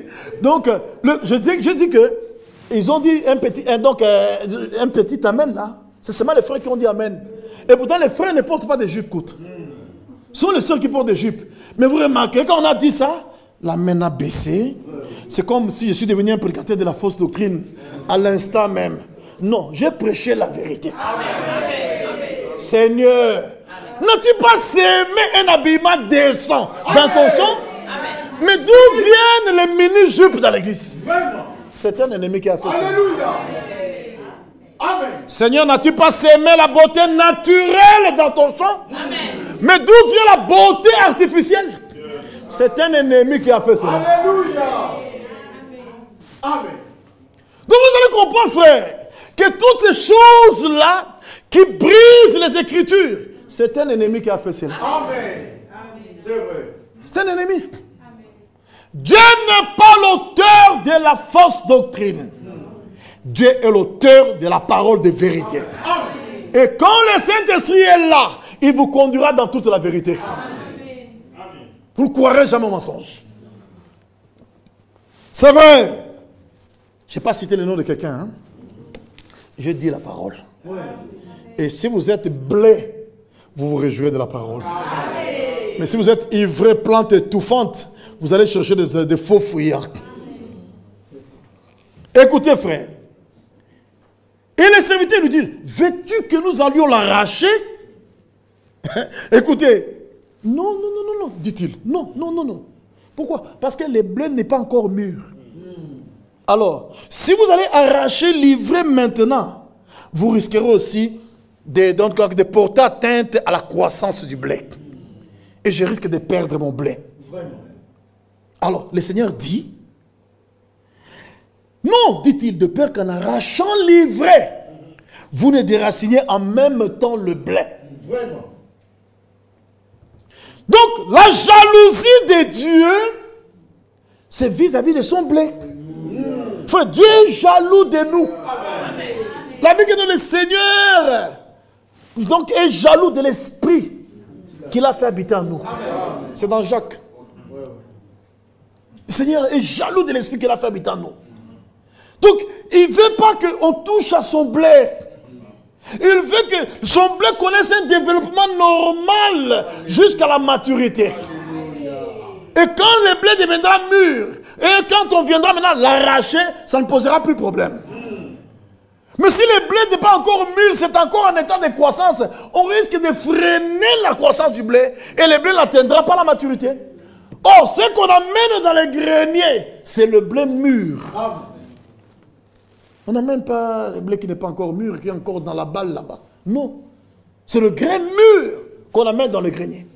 donc je dis que ils ont dit un petit amen là. C'est seulement les frères qui ont dit amen. Et pourtant les frères ne portent pas des jupes courtes. Ce sont les sœurs qui portent des jupes. Mais vous remarquez quand on a dit ça, la main a baissé. C'est comme si je suis devenu un prédicateur de la fausse doctrine à l'instant même. Non, j'ai prêché la vérité. Amen. Seigneur, n'as-tu pas sémé un habillement décent dans ton champ? Mais d'où viennent les mini-jupes dans l'église? C'est un ennemi qui a fait ça. Alléluia. Amen. Seigneur, n'as-tu pas sémé la beauté naturelle dans ton champ? Mais d'où vient la beauté artificielle? C'est un ennemi qui a fait cela. Alléluia. Amen. Donc vous allez comprendre, frère, que toutes ces choses-là qui brisent les Écritures, c'est un ennemi qui a fait cela. Amen. C'est vrai. C'est un ennemi. Dieu n'est pas l'auteur de la fausse doctrine. Dieu est l'auteur de la parole de vérité. Et quand le Saint-Esprit est là, il vous conduira dans toute la vérité. Vous ne croirez jamais au mensonge. C'est vrai. Je n'ai pas cité le nom de quelqu'un. Hein? Je dis la parole. Et si vous êtes blé, vous vous réjouirez de la parole. Mais si vous êtes ivré, plante étouffante, vous allez chercher des faux fouillards. Écoutez, frère. Et les serviteurs lui disent, veux-tu que nous allions l'arracher? Écoutez, non, dit-il. Non. Pourquoi? Parce que le blé n'est pas encore mûr. Alors, si vous allez arracher l'ivraie maintenant, vous risquerez aussi de porter atteinte à la croissance du blé. Et je risque de perdre mon blé. Alors, le Seigneur dit, non, dit-il, de peur qu'en arrachant l'ivraie, vous ne déraciniez en même temps le blé. Vraiment. Donc, la jalousie de Dieu, c'est vis-à-vis de son blé. Frère, Dieu est jaloux de nous. La Bible dit que le Seigneur donc, est jaloux de l'esprit qu'il a fait habiter en nous. C'est dans Jacques. Le Seigneur est jaloux de l'esprit qu'il a fait habiter en nous. Donc, il ne veut pas qu'on touche à son blé. Il veut que son blé connaisse un développement normal jusqu'à la maturité. Et quand le blé deviendra mûr, et quand on viendra maintenant l'arracher, ça ne posera plus de problème. Mais si le blé n'est pas encore mûr, c'est encore en état de croissance, on risque de freiner la croissance du blé et le blé n'atteindra pas la maturité. Or, ce qu'on amène dans les greniers, c'est le blé mûr. On n'amène pas le blé qui n'est pas encore mûr, qui est encore dans la balle là-bas. Non. C'est le grain mûr qu'on amène dans le grenier.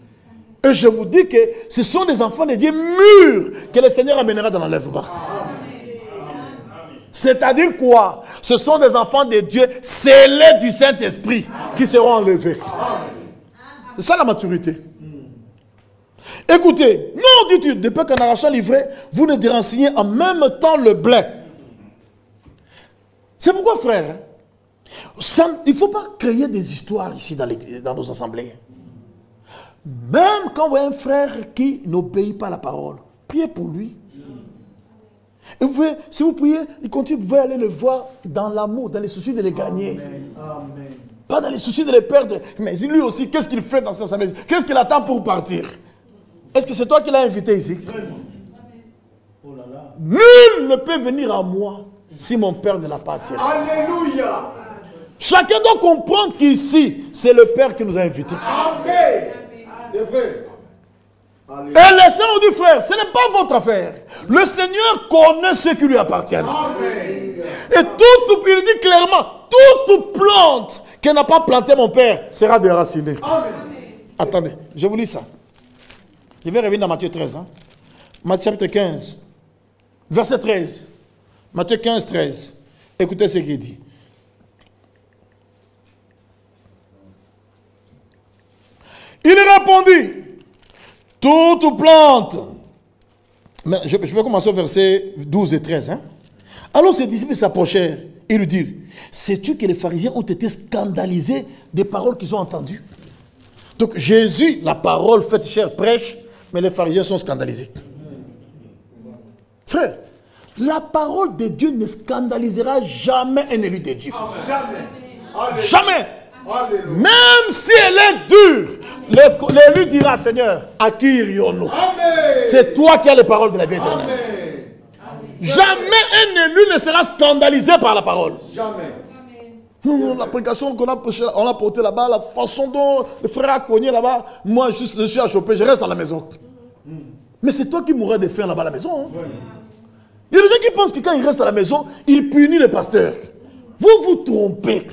Et je vous dis que ce sont des enfants de Dieu mûrs que le Seigneur amènera dans l'enlèvement. C'est-à-dire quoi? Ce sont des enfants de Dieu scellés du Saint-Esprit qui seront enlevés. C'est ça la maturité. Écoutez, non, dit-il, de peur qu'en arrachant l'ivraie, vous ne déracignez en même temps le blé. C'est pourquoi, frère, il ne faut pas créer des histoires ici dans nos assemblées. Même quand vous voyez un frère qui n'obéit pas à la parole, priez pour lui. Et vous pouvez, si vous priez, il continue, vous pouvez aller le voir dans l'amour, dans les soucis de les gagner. Amen. Pas dans les soucis de les perdre. Mais lui aussi, qu'est-ce qu'il fait dans cette assemblée? Qu'est-ce qu'il attend pour partir? Est-ce que c'est toi qui l'as invité ici? Oh là là. Nul ne peut venir à moi si mon Père ne l'a pas attiré. Alléluia. Chacun doit comprendre qu'ici, c'est le Père qui nous a invités. Amen. C'est vrai. Et le Seigneur dit, frère, ce n'est pas votre affaire. Le Seigneur connaît ce qui lui appartient. Amen. Et il dit clairement, toute plante qui n'a pas planté mon Père sera déracinée. Amen. Attendez, je vous lis ça. Je vais revenir dans Matthieu 13. Hein. Matthieu chapitre 15, verset 13. Matthieu 15, 13. Écoutez ce qu'il dit. Il répondit, toute plante. Mais je vais commencer au verset 12 et 13. Hein. Alors ses disciples s'approchèrent et lui dirent, sais-tu que les pharisiens ont été scandalisés des paroles qu'ils ont entendues? Donc Jésus, la parole faite chair, prêche, mais les pharisiens sont scandalisés. Frère, la parole de Dieu ne scandalisera jamais un élu de Dieu. Jamais. Jamais. Alléluia. Même si elle est dure, l'élu dira, Seigneur, à qui irions-nous? Amen. C'est toi qui as les paroles de la vie éternelle. Amen. Jamais un élu ne sera scandalisé par la parole. Jamais. Non, la prédication qu'on a prêchée, on l'a portée là-bas, la façon dont le frère a cogné là-bas, moi je suis à choper, je reste à la maison. Mais c'est toi qui mourras de faim là-bas à la maison. Hein. Il y a des gens qui pensent que quand ils restent à la maison, ils punissent le pasteur. Vous vous trompez.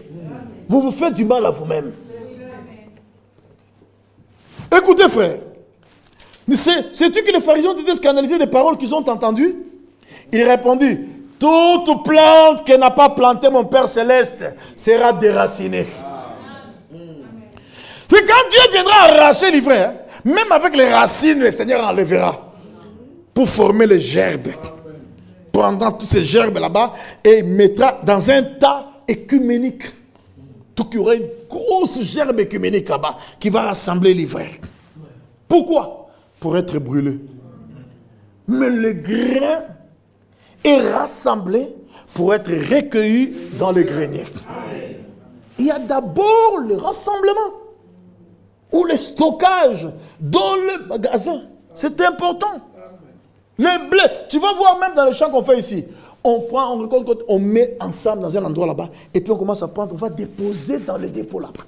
Vous vous faites du mal à vous-même. Écoutez, frère. Sais-tu que les pharisiens étaient scandalisés des paroles qu'ils ont entendues? Il répondit, toute plante que n'a pas planté mon Père Céleste sera déracinée. C'est quand Dieu viendra arracher l'ivraie, hein, même avec les racines, le Seigneur enlèvera pour former les gerbes. Prendra toutes ces gerbes là-bas et mettra dans un tas écuménique. Donc il y aura une grosse gerbe écuménique là-bas qui va rassembler l'ivraie. Pourquoi? Pour être brûlé. Mais le grain est rassemblé pour être recueilli dans le grenier. Il y a d'abord le rassemblement ou le stockage dans le magasin. C'est important. Le blé, tu vas voir même dans les champs qu'on fait ici. On prend, on récolte, on met ensemble dans un endroit là-bas et puis on commence à prendre, on va déposer dans le dépôt là-bas.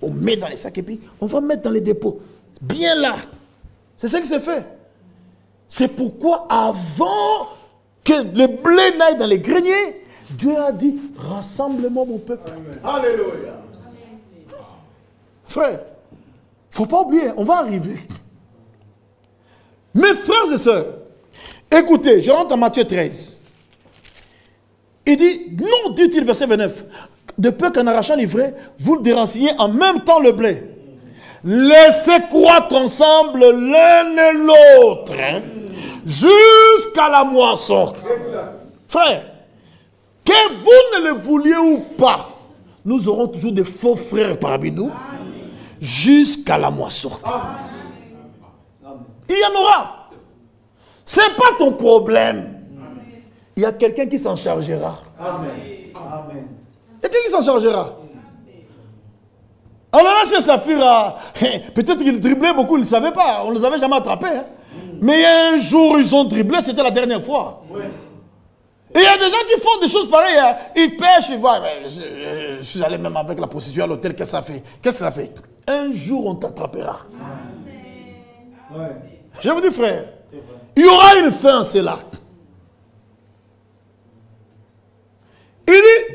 On met dans les sacs et puis on va mettre dans les dépôts. Bien là. C'est ça qui s'est fait. C'est pourquoi avant que le blé n'aille dans les greniers, Dieu a dit, rassemble-moi mon peuple. Alléluia. Frère, il ne faut pas oublier, on va arriver. Mes frères et sœurs, écoutez, je rentre en Matthieu 13. Il dit, non, dit-il, verset 29, de peur qu'en arrachant l'ivraie, vous le déranciniez en même temps le blé. Laissez croître ensemble l'un et l'autre, hein, jusqu'à la moisson. Exact. Frère, que vous ne le vouliez ou pas, nous aurons toujours des faux frères parmi nous, jusqu'à la moisson. Il y en aura. Ce n'est pas ton problème. Il y a quelqu'un qui s'en chargera. Amen. Amen. Quelqu'un qui s'en chargera. Ananas et Saphira, peut-être qu'ils driblaient beaucoup, ils ne savaient pas. On ne les avait jamais attrapés. Hein. Mais un jour, ils ont dribblé, c'était la dernière fois. Oui. Et il y a des gens qui font des choses pareilles. Hein. Ils pêchent, ils voient. Je suis allé même avec la prostituée à l'hôtel. Qu'est-ce que ça fait? Qu'est-ce que ça fait? Un jour, on t'attrapera. Oui. Je vous dis, frère, il y aura une fin à cela. Il dit,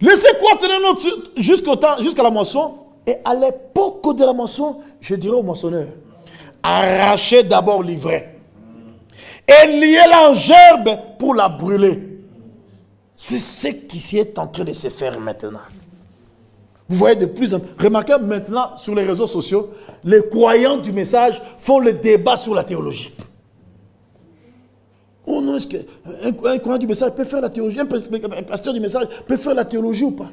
laissez croître jusqu'à la moisson. Et à l'époque de la moisson, je dirais au moissonneur, arrachez d'abord l'ivraie. Et liez-la en gerbe pour la brûler. C'est ce qui est en train de se faire maintenant. Vous voyez de plus en plus. Remarquez maintenant sur les réseaux sociaux, les croyants du message font le débat sur la théologie. Oh non, est-ce qu'un croyant du message peut faire la théologie? Un pasteur du message peut faire la théologie ou pas?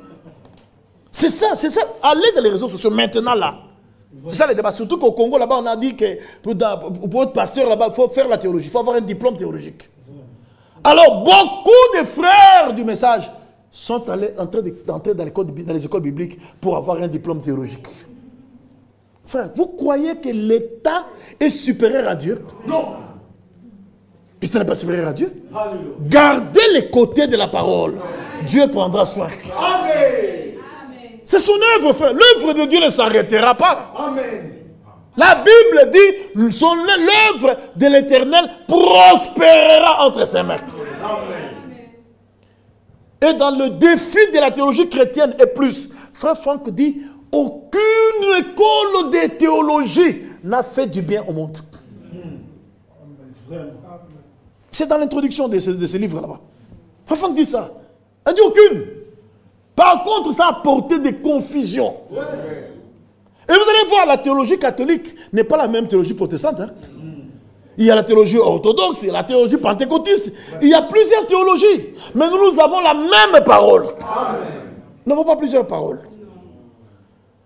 C'est ça, c'est ça. Allez dans les réseaux sociaux maintenant là. C'est ça les débats. Surtout qu'au Congo là-bas, on a dit que pour être pasteur là-bas, il faut faire la théologie. Il faut avoir un diplôme théologique. Alors, beaucoup de frères du message sont en train d'entrer dans les écoles bibliques pour avoir un diplôme théologique. Frère, vous croyez que l'État est supérieur à Dieu? Non. L'État n'est pas supérieur à Dieu. Alléluia. Gardez les côtés de la parole. Dieu prendra soin. Amen. C'est son œuvre, frère. L'œuvre de Dieu ne s'arrêtera pas. Amen. La Bible dit, l'œuvre de l'Éternel prospérera entre ses mains. Amen. Et dans le défi de la théologie chrétienne et plus, frère Franck dit, aucune école de théologie n'a fait du bien au monde. C'est dans l'introduction de ce livre là-bas. Frère Franck dit ça. Il dit aucune. Par contre, ça a apporté des confusions. Et vous allez voir, la théologie catholique n'est pas la même théologie protestante. Hein. Il y a la théologie orthodoxe, il y a la théologie pentecôtiste. Il y a plusieurs théologies. Mais nous avons la même parole. Amen. Nous n'avons pas plusieurs paroles.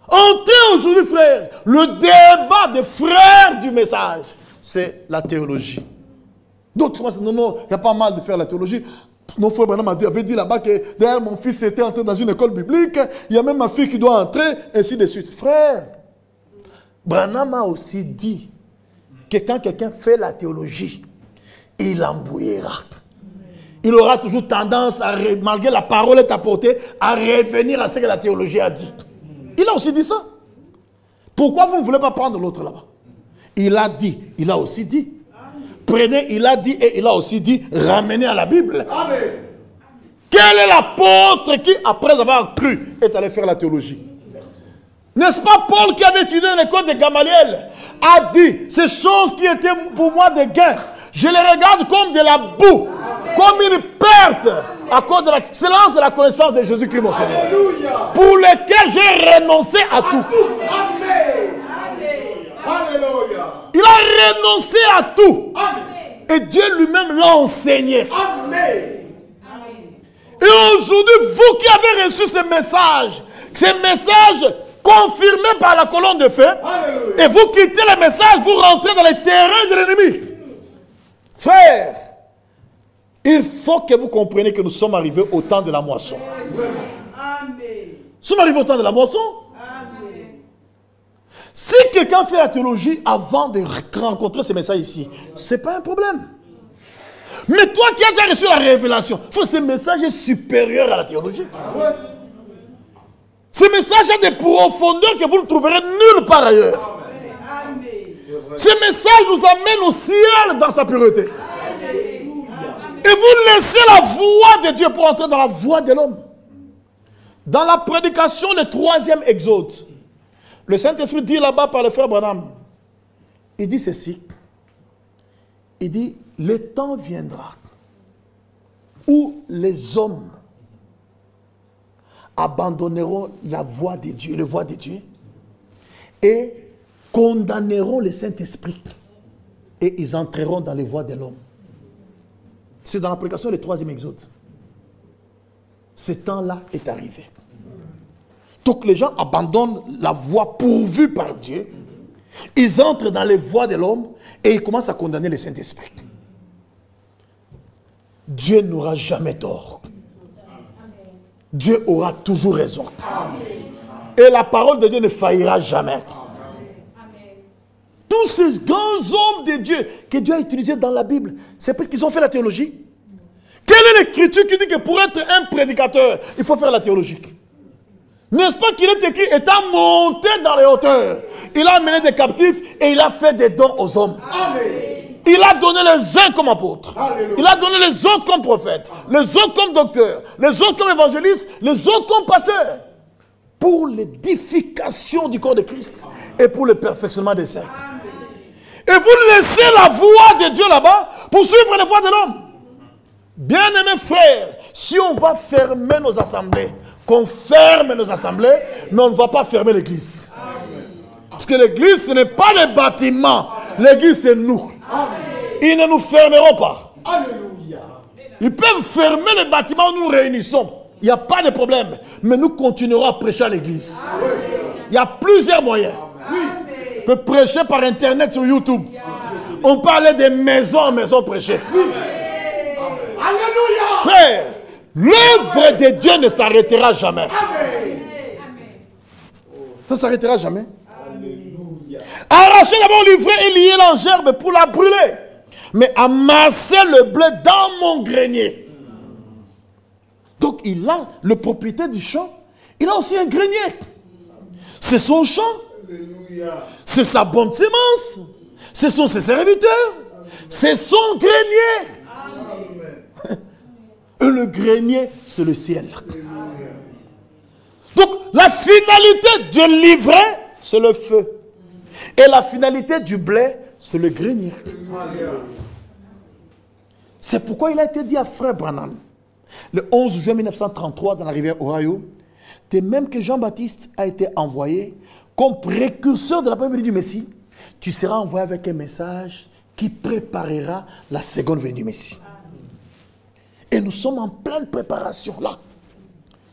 Entrez aujourd'hui, frère, le débat des frères du message, c'est la théologie. D'autres commencent à dire, non, il n'y a pas mal de faire la théologie. Mon frère Branham avait dit là-bas que d'ailleurs mon fils était entré dans une école biblique, il y a même ma fille qui doit entrer, ainsi de suite. Frère, Branham a aussi dit que quand quelqu'un fait la théologie, il embrouillera. Il aura toujours tendance, malgré la parole est apportée, à revenir à ce que la théologie a dit. Il a aussi dit ça. Pourquoi vous ne voulez pas prendre l'autre là-bas? Il a dit, il a aussi dit. Prenez, il a dit et il a aussi dit, ramenez à la Bible. Amen. Quel est l'apôtre qui, après avoir cru, est allé faire la théologie? N'est-ce pas Paul qui avait étudié l'école de Gamaliel a dit, ces choses qui étaient pour moi des gains, je les regarde comme de la boue, comme une perte à cause de l'excellence de la connaissance de Jésus-Christ mon Seigneur, pour lequel j'ai renoncé à tout. Amen. Alléluia. Il a renoncé à tout. Et Dieu lui-même l'a enseigné. Amen. Et aujourd'hui, vous qui avez reçu ces messages confirmés par la colonne de feu, et vous quittez les messages, vous rentrez dans les terrains de l'ennemi. Frère, il faut que vous compreniez que nous sommes arrivés au temps de la moisson. Amen. Nous sommes arrivés au temps de la moisson. Amen. Si quelqu'un fait la théologie avant de rencontrer ces messages ici, ce n'est pas un problème. Mais toi qui as déjà reçu la révélation, ce message est supérieur à la théologie. Ce message a des profondeurs que vous ne trouverez nulle part ailleurs. Amen. Ce message nous amène au ciel dans sa pureté. Et vous laissez la voix de Dieu pour entrer dans la voix de l'homme. Dans la prédication du 3e exode, le Saint-Esprit dit là-bas par le frère Branham, il dit ceci, il dit, le temps viendra où les hommes abandonneront la voix de Dieu, la voix de Dieu, et condamneront le Saint-Esprit, et ils entreront dans les voies de l'homme. C'est dans la prédication du 3e exode. Ce temps-là est arrivé. Donc les gens abandonnent la voie pourvue par Dieu. Ils entrent dans les voies de l'homme et ils commencent à condamner le Saint-Esprit. Dieu n'aura jamais tort. Dieu aura toujours raison. Et la parole de Dieu ne faillira jamais. Tous ces grands hommes de Dieu que Dieu a utilisés dans la Bible, c'est parce qu'ils ont fait la théologie. Quelle est l'écriture qui dit que pour être un prédicateur, il faut faire la théologie? N'est-ce pas qu'il est écrit, étant monté dans les hauteurs, il a amené des captifs et il a fait des dons aux hommes. Amen. Il a donné les uns comme apôtres. Alléluia. Il a donné les autres comme prophètes, les autres comme docteurs, les autres comme évangélistes, les autres comme pasteurs. Pour l'édification du corps de Christ et pour le perfectionnement des saints. Et vous laissez la voix de Dieu là-bas pour suivre les voies de l'homme. Bien-aimés frères, si on va fermer nos assemblées, qu'on ferme nos assemblées, mais on ne va pas fermer l'église. Parce que l'église, ce n'est pas les bâtiments. L'église, c'est nous. Ils ne nous fermeront pas. Alléluia. Ils peuvent fermer les bâtiments où nous nous réunissons. Il n'y a pas de problème. Mais nous continuerons à prêcher à l'église. Il y a plusieurs moyens. On peut prêcher par internet sur YouTube. On peut aller de maison en maison prêcher. Alléluia. Frère, l'œuvre de Dieu ne s'arrêtera jamais. Ça ne s'arrêtera jamais. Alléluia. Arracher d'abord l'ivraie et lier en gerbe pour la brûler. Mais amasser le blé dans mon grenier. Donc il a, le propriétaire du champ, il a aussi un grenier. C'est son champ. Alléluia. C'est sa bonne sémence. Ce sont ses serviteurs. C'est son grenier. Et le grenier, c'est le ciel. Donc, la finalité du livret, c'est le feu. Et la finalité du blé, c'est le grenier. C'est pourquoi il a été dit à Frère Branham, le 11 juin 1933, dans la rivière Ohio, de même que Jean-Baptiste a été envoyé comme précurseur de la première venue du Messie, tu seras envoyé avec un message qui préparera la seconde venue du Messie. Et nous sommes en pleine préparation là.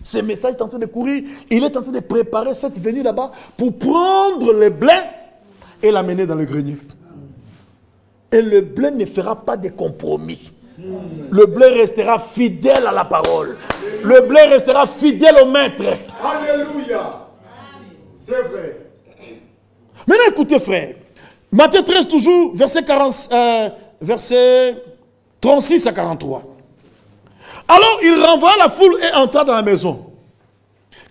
Ce message est en train de courir. Il est en train de préparer cette venue là-bas pour prendre le blé et l'amener dans le grenier. Et le blé ne fera pas de compromis. Le blé restera fidèle à la parole. Le blé restera fidèle au maître. Alléluia. C'est vrai. Maintenant écoutez frère. Matthieu 13 toujours, verset 36 à 43. Alors il renvoya la foule et entra dans la maison.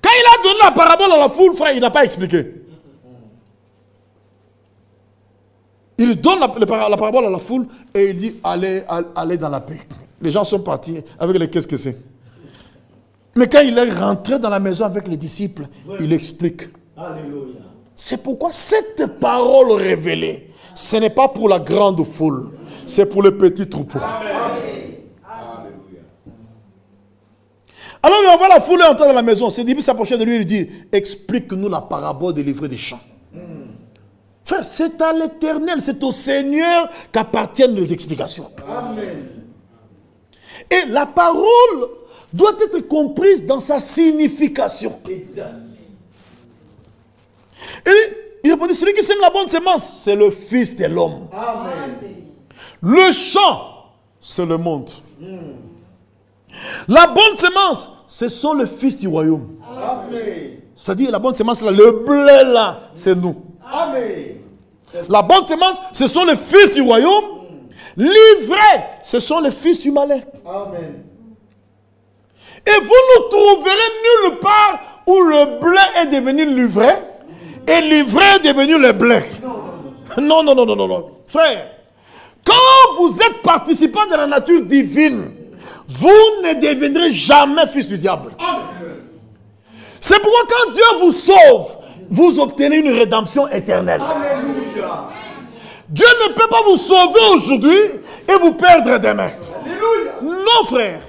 Quand il a donné la parabole à la foule, frère, il n'a pas expliqué. Il donne la parabole à la foule et il dit allez dans la paix. Les gens sont partis avec les qu'est-ce que c'est. Mais quand il est rentré dans la maison avec les disciples, il explique. Alléluia. C'est pourquoi cette parole révélée, ce n'est pas pour la grande foule, c'est pour le petit troupeau. Alors il envoie la foule et entrer dans la maison. Ses disciples s'approchaient de lui et lui dit, explique-nous la parabole des livrets des champs. Frère, c'est à l'Éternel, c'est au Seigneur qu'appartiennent les explications. Amen. Et la parole doit être comprise dans sa signification. Exact. Et il répondit, celui qui sème la bonne semence, c'est le Fils de l'homme. Amen. Le champ, c'est le monde. La bonne semence, ce sont les fils du royaume. Amen. C'est-à-dire la bonne semence, là, le blé là, c'est nous. Amen. La bonne semence, ce sont les fils du royaume. L'ivraie, ce sont les fils du malin. Amen. Et vous ne trouverez nulle part où le blé est devenu l'ivraie et l'ivraie est devenu le blé. Non, non, non, non, non, non. Frère, quand vous êtes participant de la nature divine, vous ne deviendrez jamais fils du diable. C'est pourquoi quand Dieu vous sauve, vous obtenez une rédemption éternelle. Alléluia. Dieu ne peut pas vous sauver aujourd'hui et vous perdre demain. Alléluia. Non, frère.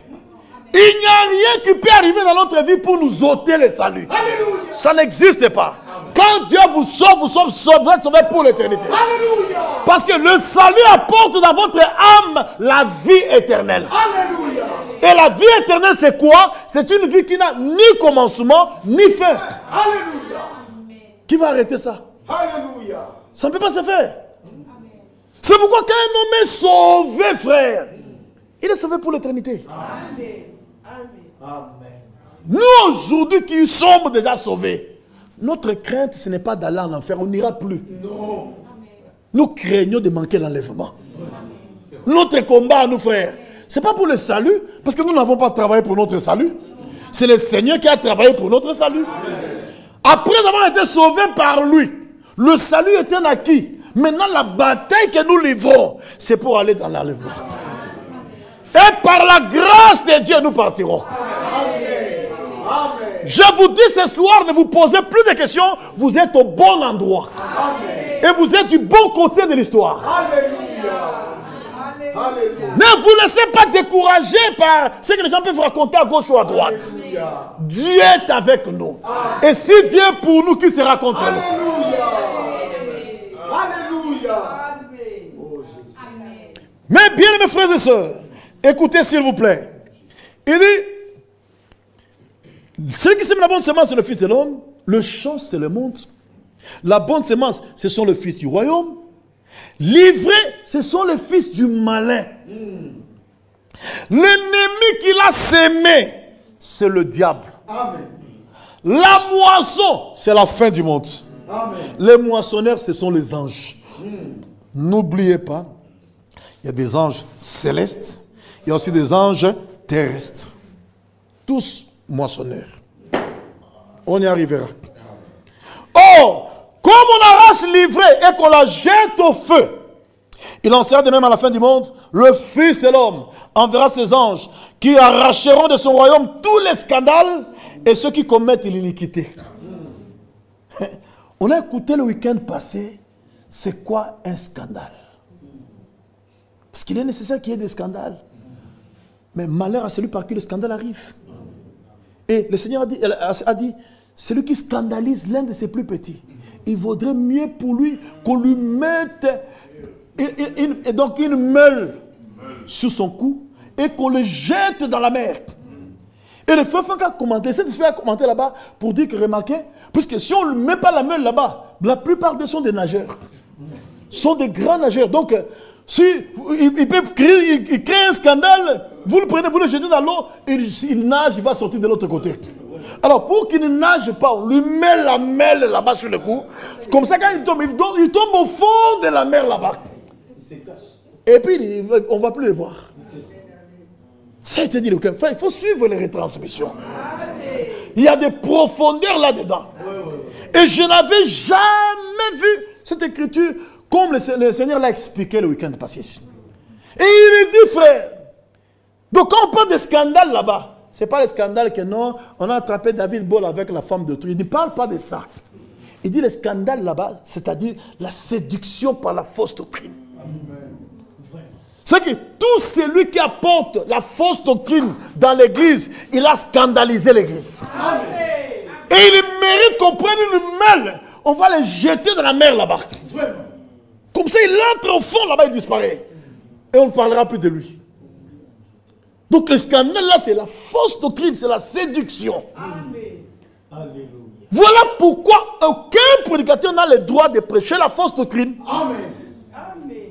Il n'y a rien qui peut arriver dans notre vie pour nous ôter le salut. Alléluia. Ça n'existe pas. Quand Dieu vous sauve, vous êtes sauvé pour l'éternité. Alléluia. Parce que le salut apporte dans votre âme la vie éternelle. Alléluia. Et la vie éternelle, c'est quoi? C'est une vie qui n'a ni commencement, ni fin. Alléluia. Qui va arrêter ça? Alléluia. Ça ne peut pas se faire. C'est pourquoi quand un homme est sauvé, frère, il est sauvé pour l'éternité. Amen. Nous, aujourd'hui, qui sommes déjà sauvés, notre crainte, ce n'est pas d'aller en enfer, on n'ira plus. Non. Nous craignons de manquer l'enlèvement. Notre combat, nous, frères, ce n'est pas pour le salut, parce que nous n'avons pas travaillé pour notre salut. C'est le Seigneur qui a travaillé pour notre salut. Après avoir été sauvés par lui, le salut est un acquis. Maintenant, la bataille que nous livrons, c'est pour aller dans l'enlèvement. Et par la grâce de Dieu, nous partirons. Amen. Je vous dis ce soir, ne vous posez plus de questions. Vous êtes au bon endroit. Amen. Et vous êtes du bon côté de l'histoire. Alléluia. Alléluia. Ne vous laissez pas décourager par ce que les gens peuvent raconter à gauche ou à droite. Alléluia. Dieu est avec nous. Et si Dieu est pour nous, qui sera contre nous? Alléluia. Alléluia. Oh Jésus. Mais bien, mes frères et sœurs, écoutez s'il vous plaît. Il dit, celui qui sème la bonne semence, c'est le Fils de l'homme. Le champ, c'est le monde. La bonne semence, ce sont les fils du royaume. L'ivraie, ce sont les fils du malin. L'ennemi qui l'a sémé, c'est le diable. Amen. La moisson, c'est la fin du monde. Amen. Les moissonneurs, ce sont les anges. N'oubliez pas, il y a des anges célestes, il y a aussi des anges terrestres. Tous moissonneurs. On y arrivera. Oh, comme on arrache l'ivraie et qu'on la jette au feu, il en sera de même à la fin du monde. Le Fils de l'homme enverra ses anges qui arracheront de son royaume tous les scandales et ceux qui commettent l'iniquité. On a écouté le week-end passé, c'est quoi un scandale? Parce qu'il est nécessaire qu'il y ait des scandales. Mais malheur à celui par qui le scandale arrive. Et le Seigneur a dit, celui qui scandalise l'un de ses plus petits, il vaudrait mieux pour lui qu'on lui mette et donc une meule sur son cou et qu'on le jette dans la mer. Et le frère Franck a commenté, cet esprit a commenté là-bas pour dire que, remarquez, puisque si on ne met pas la meule là-bas, la plupart d'eux sont des nageurs. Sont des grands nageurs. Donc, si ils peuvent créer, ils créent un scandale, vous le prenez, vous le jetez dans l'eau, il nage, il va sortir de l'autre côté. Alors, pour qu'il ne nage pas, on lui met la mêle là-bas sur le cou. Comme ça, quand il tombe au fond de la mer là-bas. Et puis, on ne va plus le voir. Ça a été dit, il faut suivre les retransmissions. Il y a des profondeurs là-dedans. Et je n'avais jamais vu cette écriture comme le Seigneur l'a expliqué le week-end passé ici. Et il dit, frère, donc quand on parle de scandale là-bas, ce n'est pas le scandale que non, on a attrapé David Ball avec la femme d'autrui. Il ne parle pas de ça. Il dit le scandale là-bas, c'est-à-dire la séduction par la fausse doctrine. C'est que tout celui qui apporte la fausse doctrine dans l'église, il a scandalisé l'église. Et il mérite qu'on prenne une mêle, on va le jeter dans la mer là-bas. Comme ça, il entre au fond là-bas, il disparaît. Et on ne parlera plus de lui. Donc le scandale là, c'est la fausse doctrine, c'est la séduction. Alléluia. Voilà pourquoi aucun prédicateur n'a le droit de prêcher la fausse doctrine. Amen.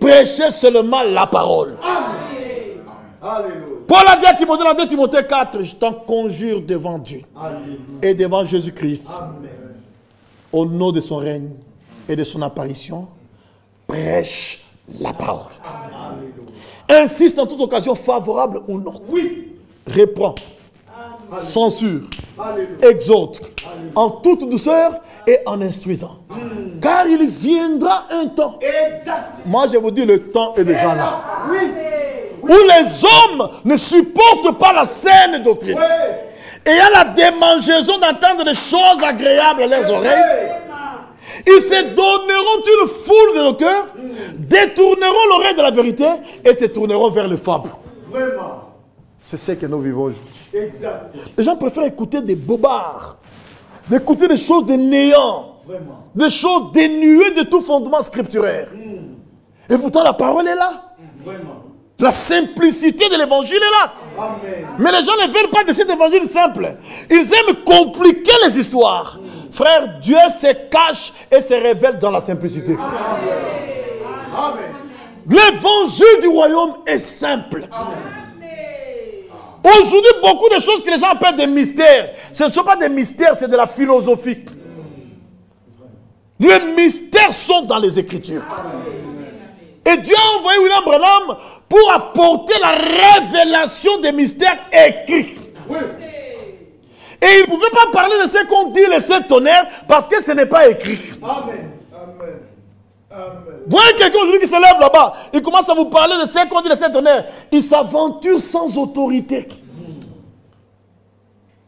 Prêchez seulement la parole. Amen. Alléluia. Paul a dit à Timothée dans 2 Timothée 4, je t'en conjure devant Dieu Alléluia. et devant Jésus-Christ, Amen. au nom de son règne et de son apparition, prêche la parole. Insiste en toute occasion, favorable ou non. Oui. Reprends, censure, Alléluia. exhorte, en toute douceur et en instruisant. Car il viendra un temps. Exact. Moi je vous dis, le temps est déjà là. Oui. Où les hommes ne supportent pas la saine doctrine. Oui. Et il y a la démangeaison d'entendre des choses agréables à leurs oreilles. Ils se donneront une foule de nos cœurs, détourneront l'oreille de la vérité et se tourneront vers les fables. Vraiment. C'est ce que nous vivons aujourd'hui. Exact. Les gens préfèrent écouter des bobards, d'écouter des choses de néant, Vraiment. des choses dénuées de tout fondement scripturaire. Et pourtant la parole est là. Vraiment. La simplicité de l'évangile est là. Amen. Mais les gens ne veulent pas de cet évangile simple. Ils aiment compliquer les histoires. Frère, Dieu se cache et se révèle dans la simplicité. Amen. L'évangile du royaume est simple. Aujourd'hui, beaucoup de choses que les gens appellent des mystères, ce ne sont pas des mystères, c'est de la philosophie. Les mystères sont dans les Écritures. Et Dieu a envoyé William Branham pour apporter la révélation des mystères écrits. Oui. Et il ne pouvait pas parler de ce qu'on dit les sept tonnerres parce que ce n'est pas écrit. Amen. Amen. Amen. Vous voyez quelqu'un aujourd'hui qui se lève là-bas, il commence à vous parler de ce qu'on dit les sept tonnerres. Il s'aventure sans autorité.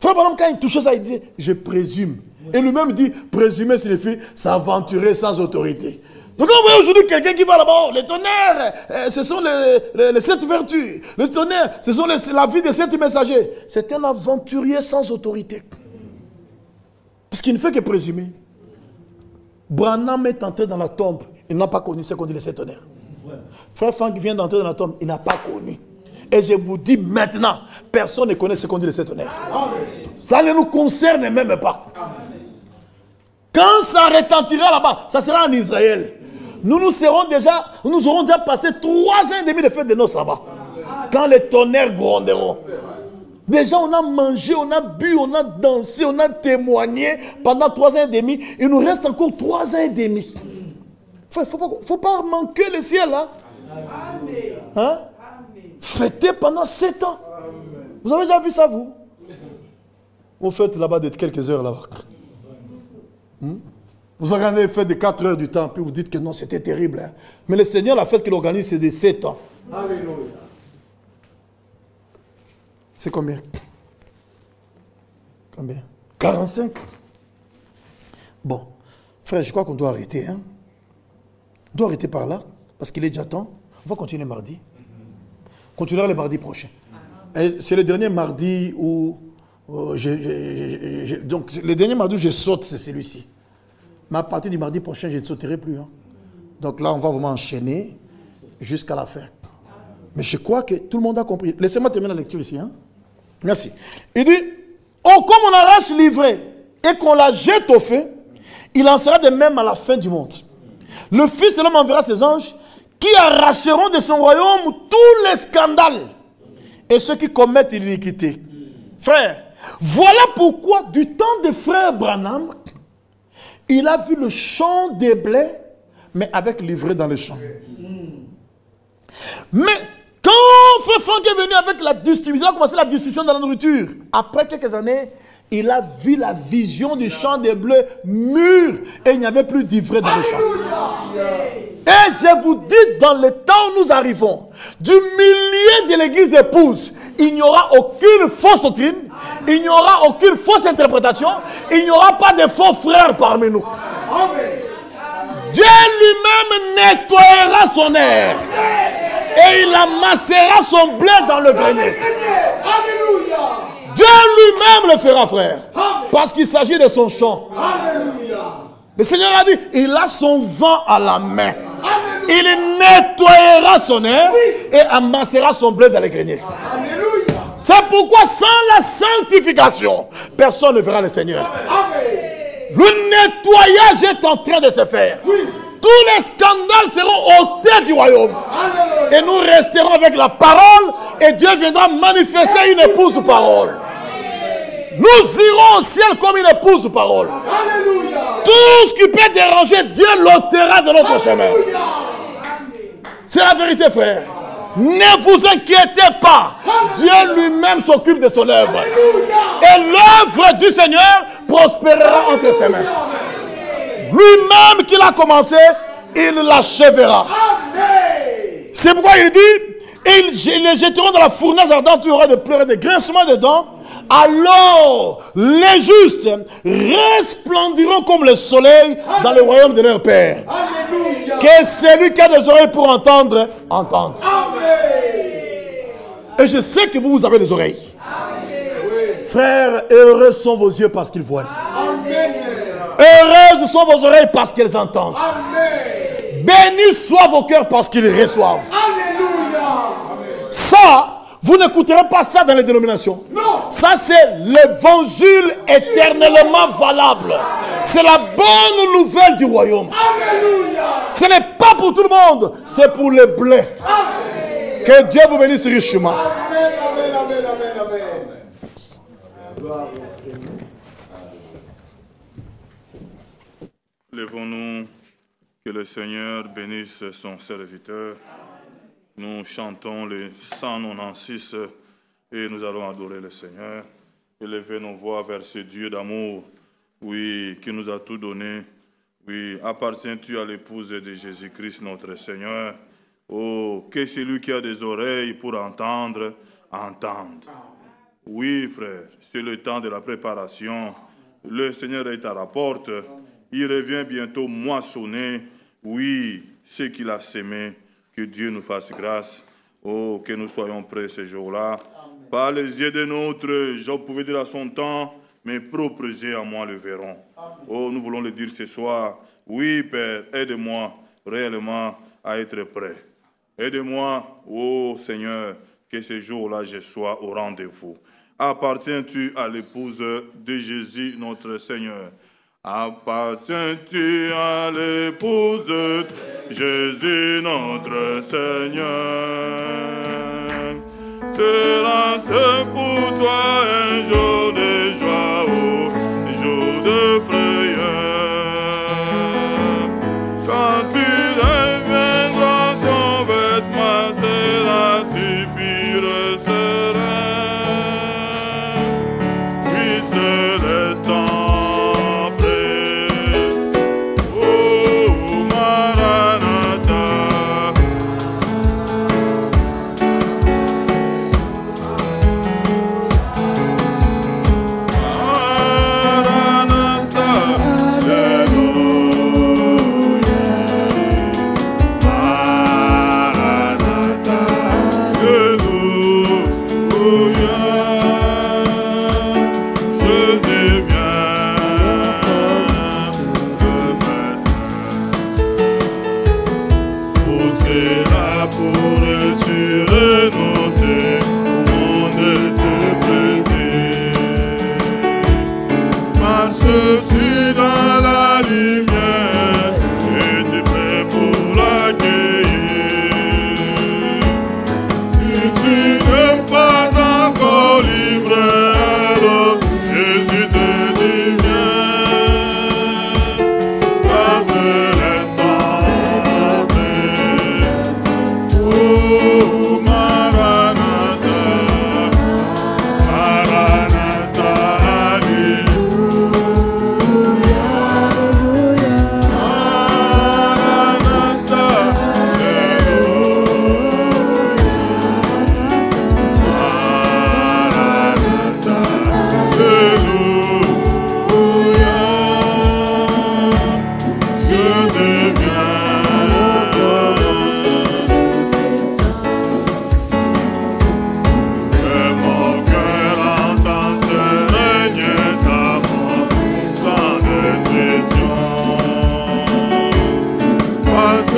Frère Branham, quand il touchait ça, il disait, je présume. Et lui-même dit, présumer signifie s'aventurer sans autorité. Donc on voit aujourd'hui quelqu'un qui va là-bas, oh, les tonnerres, ce sont les sept vertus. Les tonnerres, ce sont la vie des sept messagers. C'est un aventurier sans autorité. Parce qu'il ne fait que présumer. Branham est entré dans la tombe. Il n'a pas connu ce qu'on dit les sept tonnerres. Frère Franck vient d'entrer dans la tombe. Il n'a pas connu. Et je vous dis maintenant, personne ne connaît ce qu'on dit les sept tonnerres. Ça ne nous concerne même pas. Quand ça retentira là-bas, ça sera en Israël. Nous aurons déjà passé 3 ans et demi de fête de noces là-bas. Quand les tonnerres gronderont. Déjà, on a mangé, on a bu, on a dansé, on a témoigné pendant 3 ans et demi. Il nous reste encore 3 ans et demi. Il ne faut pas manquer le ciel. Hein? Hein? Fêter pendant 7 ans. Vous avez déjà vu ça, vous? Vous faites là-bas de quelques heures là-bas. Vous organisez une fête de 4 heures du temps, puis vous dites que non, c'était terrible. Hein? Mais le Seigneur, la fête qu'il organise, c'est de 7 ans. Alléluia. C'est combien? Combien? 45? Bon, frère, je crois qu'on doit arrêter. Hein? On doit arrêter par là, parce qu'il est déjà temps. On va continuer mardi. Continuera le mardi prochain. C'est le dernier mardi où... donc, le dernier mardi où je saute, c'est celui-ci. Mais à partir du mardi prochain, je ne sauterai plus. Hein. Donc là, on va vraiment enchaîner jusqu'à la fin. Mais je crois que tout le monde a compris. Laissez-moi terminer la lecture ici. Hein. Merci. Il dit, oh, comme on arrache l'ivrée et qu'on la jette au feu, il en sera de même à la fin du monde. Le Fils de l'homme enverra ses anges qui arracheront de son royaume tous les scandales et ceux qui commettent l'iniquité. Frère, voilà pourquoi du temps de frère Branham, il a vu le champ des blés, mais avec l'ivraie dans le champ. Mais quand frère Franck est venu avec la distribution, il a commencé la distribution de la nourriture. Après quelques années, il a vu la vision du champ des blés mûr et il n'y avait plus d'ivraie dans le champ. Et je vous dis, dans le temps où nous arrivons, du milieu de l'église épouse, il n'y aura aucune fausse doctrine, il n'y aura aucune fausse interprétation, il n'y aura pas de faux frères parmi nous. Dieu lui-même nettoyera son air et il amassera son blé dans le grenier. Dieu lui-même le fera, frère, parce qu'il s'agit de son champ. Le Seigneur a dit, il a son vent à la main. Il nettoyera son air et amassera son blé dans les greniers. C'est pourquoi sans la sanctification, personne ne verra le Seigneur. Le nettoyage est en train de se faire. Tous les scandales seront ôtés du royaume. Et nous resterons avec la parole et Dieu viendra manifester une épouse parole. Nous irons au ciel comme une épouse parole. Tout ce qui peut déranger, Dieu l'ôtera de notre chemin. C'est la vérité, frère. Ne vous inquiétez pas. Dieu lui-même s'occupe de son œuvre. Et l'œuvre du Seigneur prospérera entre ses mains. Lui-même qui l'a commencé, il l'achèvera. C'est pourquoi il dit, ils les jetteront dans la fournaise ardente, il y aura des pleurs et des grincements de dents. Alors, les justes resplendiront comme le soleil dans le royaume de leur Père. Que celui qui a des oreilles pour entendre, entende. Et je sais que vous avez des oreilles. Frères, heureux sont vos yeux parce qu'ils voient. Heureuses sont vos oreilles parce qu'elles entendent. Bénis soient vos cœurs parce qu'ils reçoivent. Ça, vous n'écouterez pas ça dans les dénominations. Non. Ça, c'est l'évangile éternellement valable. C'est la bonne nouvelle du royaume. Alléluia. Ce n'est pas pour tout le monde, c'est pour les blés. Amen. Que Dieu vous bénisse richement. Amen, amen, amen, amen, amen. Gloire au Seigneur. Lèvons-nous, que le Seigneur bénisse son serviteur. Nous chantons les 196 et nous allons adorer le Seigneur. Élever nos voix vers ce Dieu d'amour, oui, qui nous a tout donné. Oui, appartiens-tu à l'épouse de Jésus-Christ, notre Seigneur. Oh, que celui qui a des oreilles pour entendre, entende. Oui, frère, c'est le temps de la préparation. Le Seigneur est à la porte. Il revient bientôt moissonner, oui, ce qu'il a sémé. Que Dieu nous fasse grâce. Oh, que nous soyons prêts ce jour-là. Par les yeux de notre, Job pouvait dire à son temps, mes propres yeux à moi le verront. Oh, nous voulons le dire ce soir. Oui, Père, aide-moi réellement à être prêt. Aide-moi, oh Seigneur, que ce jour-là, je sois au rendez-vous. Appartiens-tu à l'épouse de Jésus, notre Seigneur? Appartiens-tu à l'épouse de Jésus notre Seigneur? Sera-ce pour toi un jour de joie ou un jour de frayeur? Quand tu reviendras, ton vêtement sera-tu pire serein? Puis célestin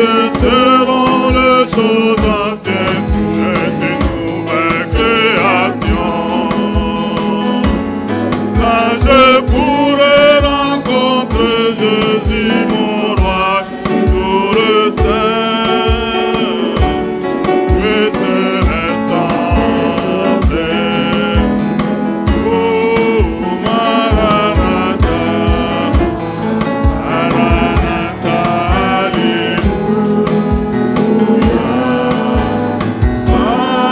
cesseront les choses anciennes, c'est une nouvelle création. Là je pourrai rencontrer Jésus, mon roi, tout le saint, que c'est ressemblé. Oh, Maranatha, Maranatha, Alléluia. Maranatha,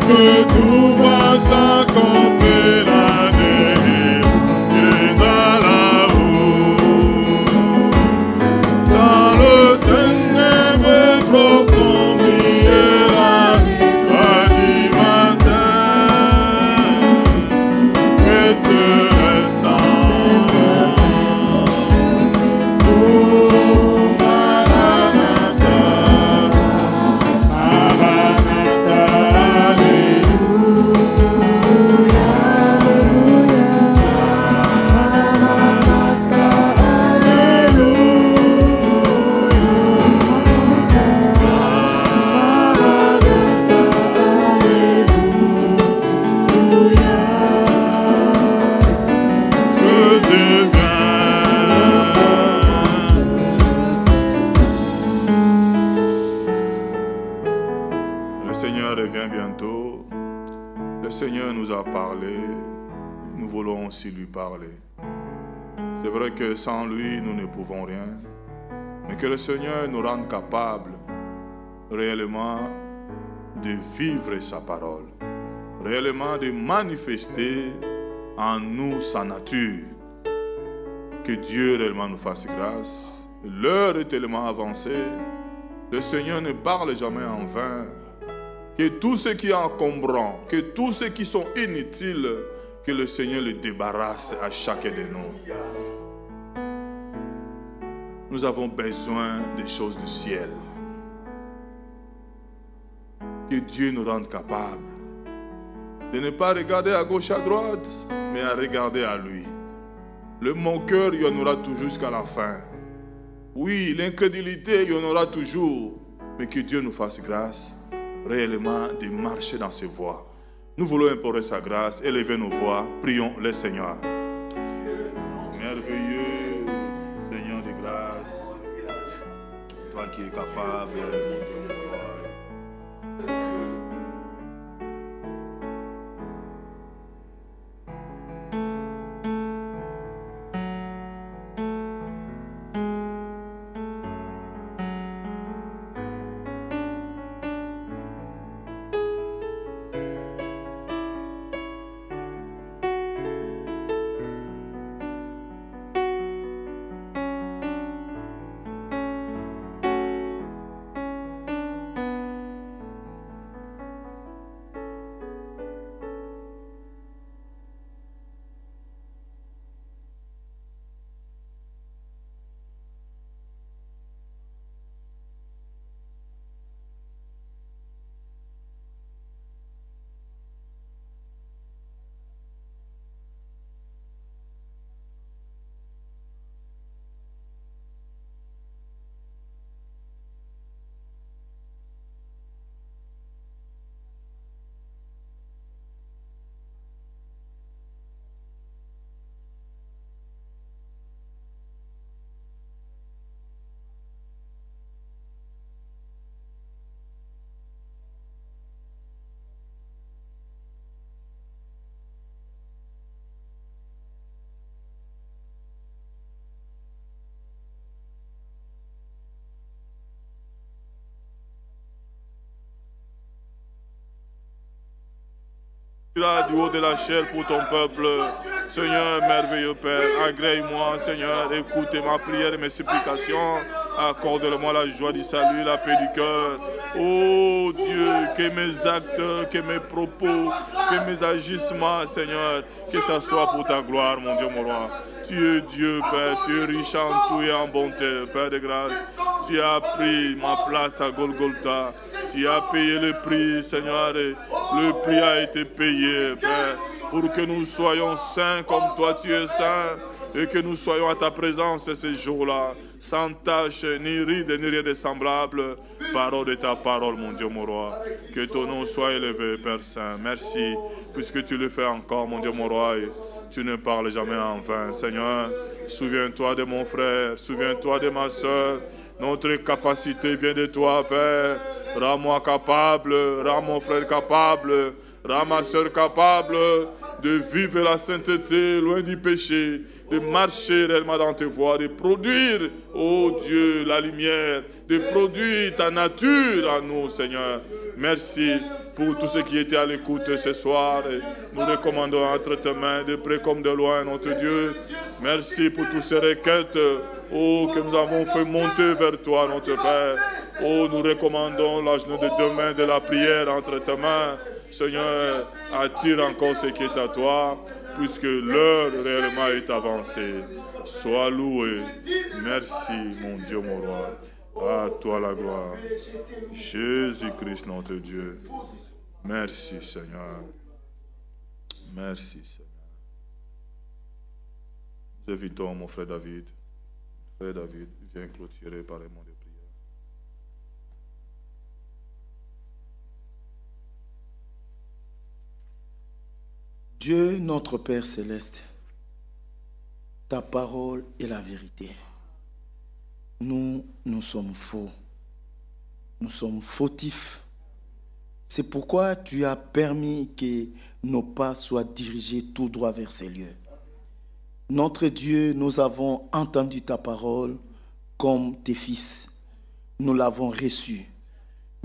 que tout va s'accomplir la délivrance dans la roue. Dans le ténèbre profond brillera la du matin. Et ce restant, oh, Maranatha, Maranatha, Le Seigneur revient bientôt. Le Seigneur nous a parlé. Nous voulons aussi lui parler. C'est vrai que sans lui, nous ne pouvons rien. Mais que le Seigneur nous rende capables réellement de vivre sa parole. Réellement de manifester en nous sa nature. Que Dieu réellement nous fasse grâce. L'heure est tellement avancée. Le Seigneur ne parle jamais en vain. Que tout ce qui est encombrant, que tout ce qui sont inutiles, que le Seigneur les débarrasse à chacun de nous. Nous avons besoin des choses du ciel. Que Dieu nous rende capables de ne pas regarder à gauche, à droite, mais à regarder à lui. Le moqueur, il y en aura toujours jusqu'à la fin. Oui, l'incrédulité, il y en aura toujours. Mais que Dieu nous fasse grâce réellement de marcher dans ses voies. Nous voulons implorer sa grâce, élever nos voix, prions le Seigneur. Merveilleux Seigneur de grâce, toi qui es capable de gloire. du haut de la chair pour ton peuple. Seigneur, merveilleux Père, agrée-moi, Seigneur, écoute ma prière et mes supplications. Accorde-moi la joie du salut, la paix du cœur. Oh Dieu, que mes actes, que mes propos, que mes agissements, Seigneur, que ça soit pour ta gloire, mon Dieu, mon roi. Tu es Dieu, Père, tu es riche en tout et en bonté, Père de grâce. Tu as pris ma place à Golgotha. Tu as payé le prix, Seigneur, et le prix a été payé, Père, pour que nous soyons saints comme toi tu es saint, et que nous soyons à ta présence ce jour-là, sans tache, ni ride, ni rien de semblable. Parole de ta parole, mon Dieu, mon roi. Que ton nom soit élevé, Père Saint. Merci, puisque tu le fais encore, mon Dieu, mon roi. Et tu ne parles jamais en vain, Seigneur. Souviens-toi de mon frère, souviens-toi de ma soeur. Notre capacité vient de toi, Père. Rends-moi capable, rends mon frère capable, rends ma soeur capable de vivre la sainteté loin du péché, de marcher réellement dans tes voies, de produire, oh Dieu, la lumière, de produire ta nature en nous, Seigneur. Merci pour tous ceux qui étaient à l'écoute ce soir. Nous recommandons entre tes mains, de près comme de loin, notre Dieu. Merci pour toutes ces requêtes, oh, que nous avons fait monter vers toi, notre Père. Oh, nous recommandons la genou de demain de la prière entre tes mains. Seigneur, attire encore ce qui est à toi, puisque l'heure réellement est avancée. Sois loué. Merci, mon Dieu, mon roi. À toi la gloire. Jésus-Christ, notre Dieu. Merci, Seigneur. Merci, Seigneur. Nous invitons mon frère David. Frère David, viens clôturer par les mots de prière. Dieu, notre Père céleste, ta parole est la vérité. Nous sommes faux. Nous sommes fautifs. C'est pourquoi tu as permis que nos pas soient dirigés tout droit vers ces lieux. Notre Dieu, nous avons entendu ta parole comme tes fils. Nous l'avons reçue.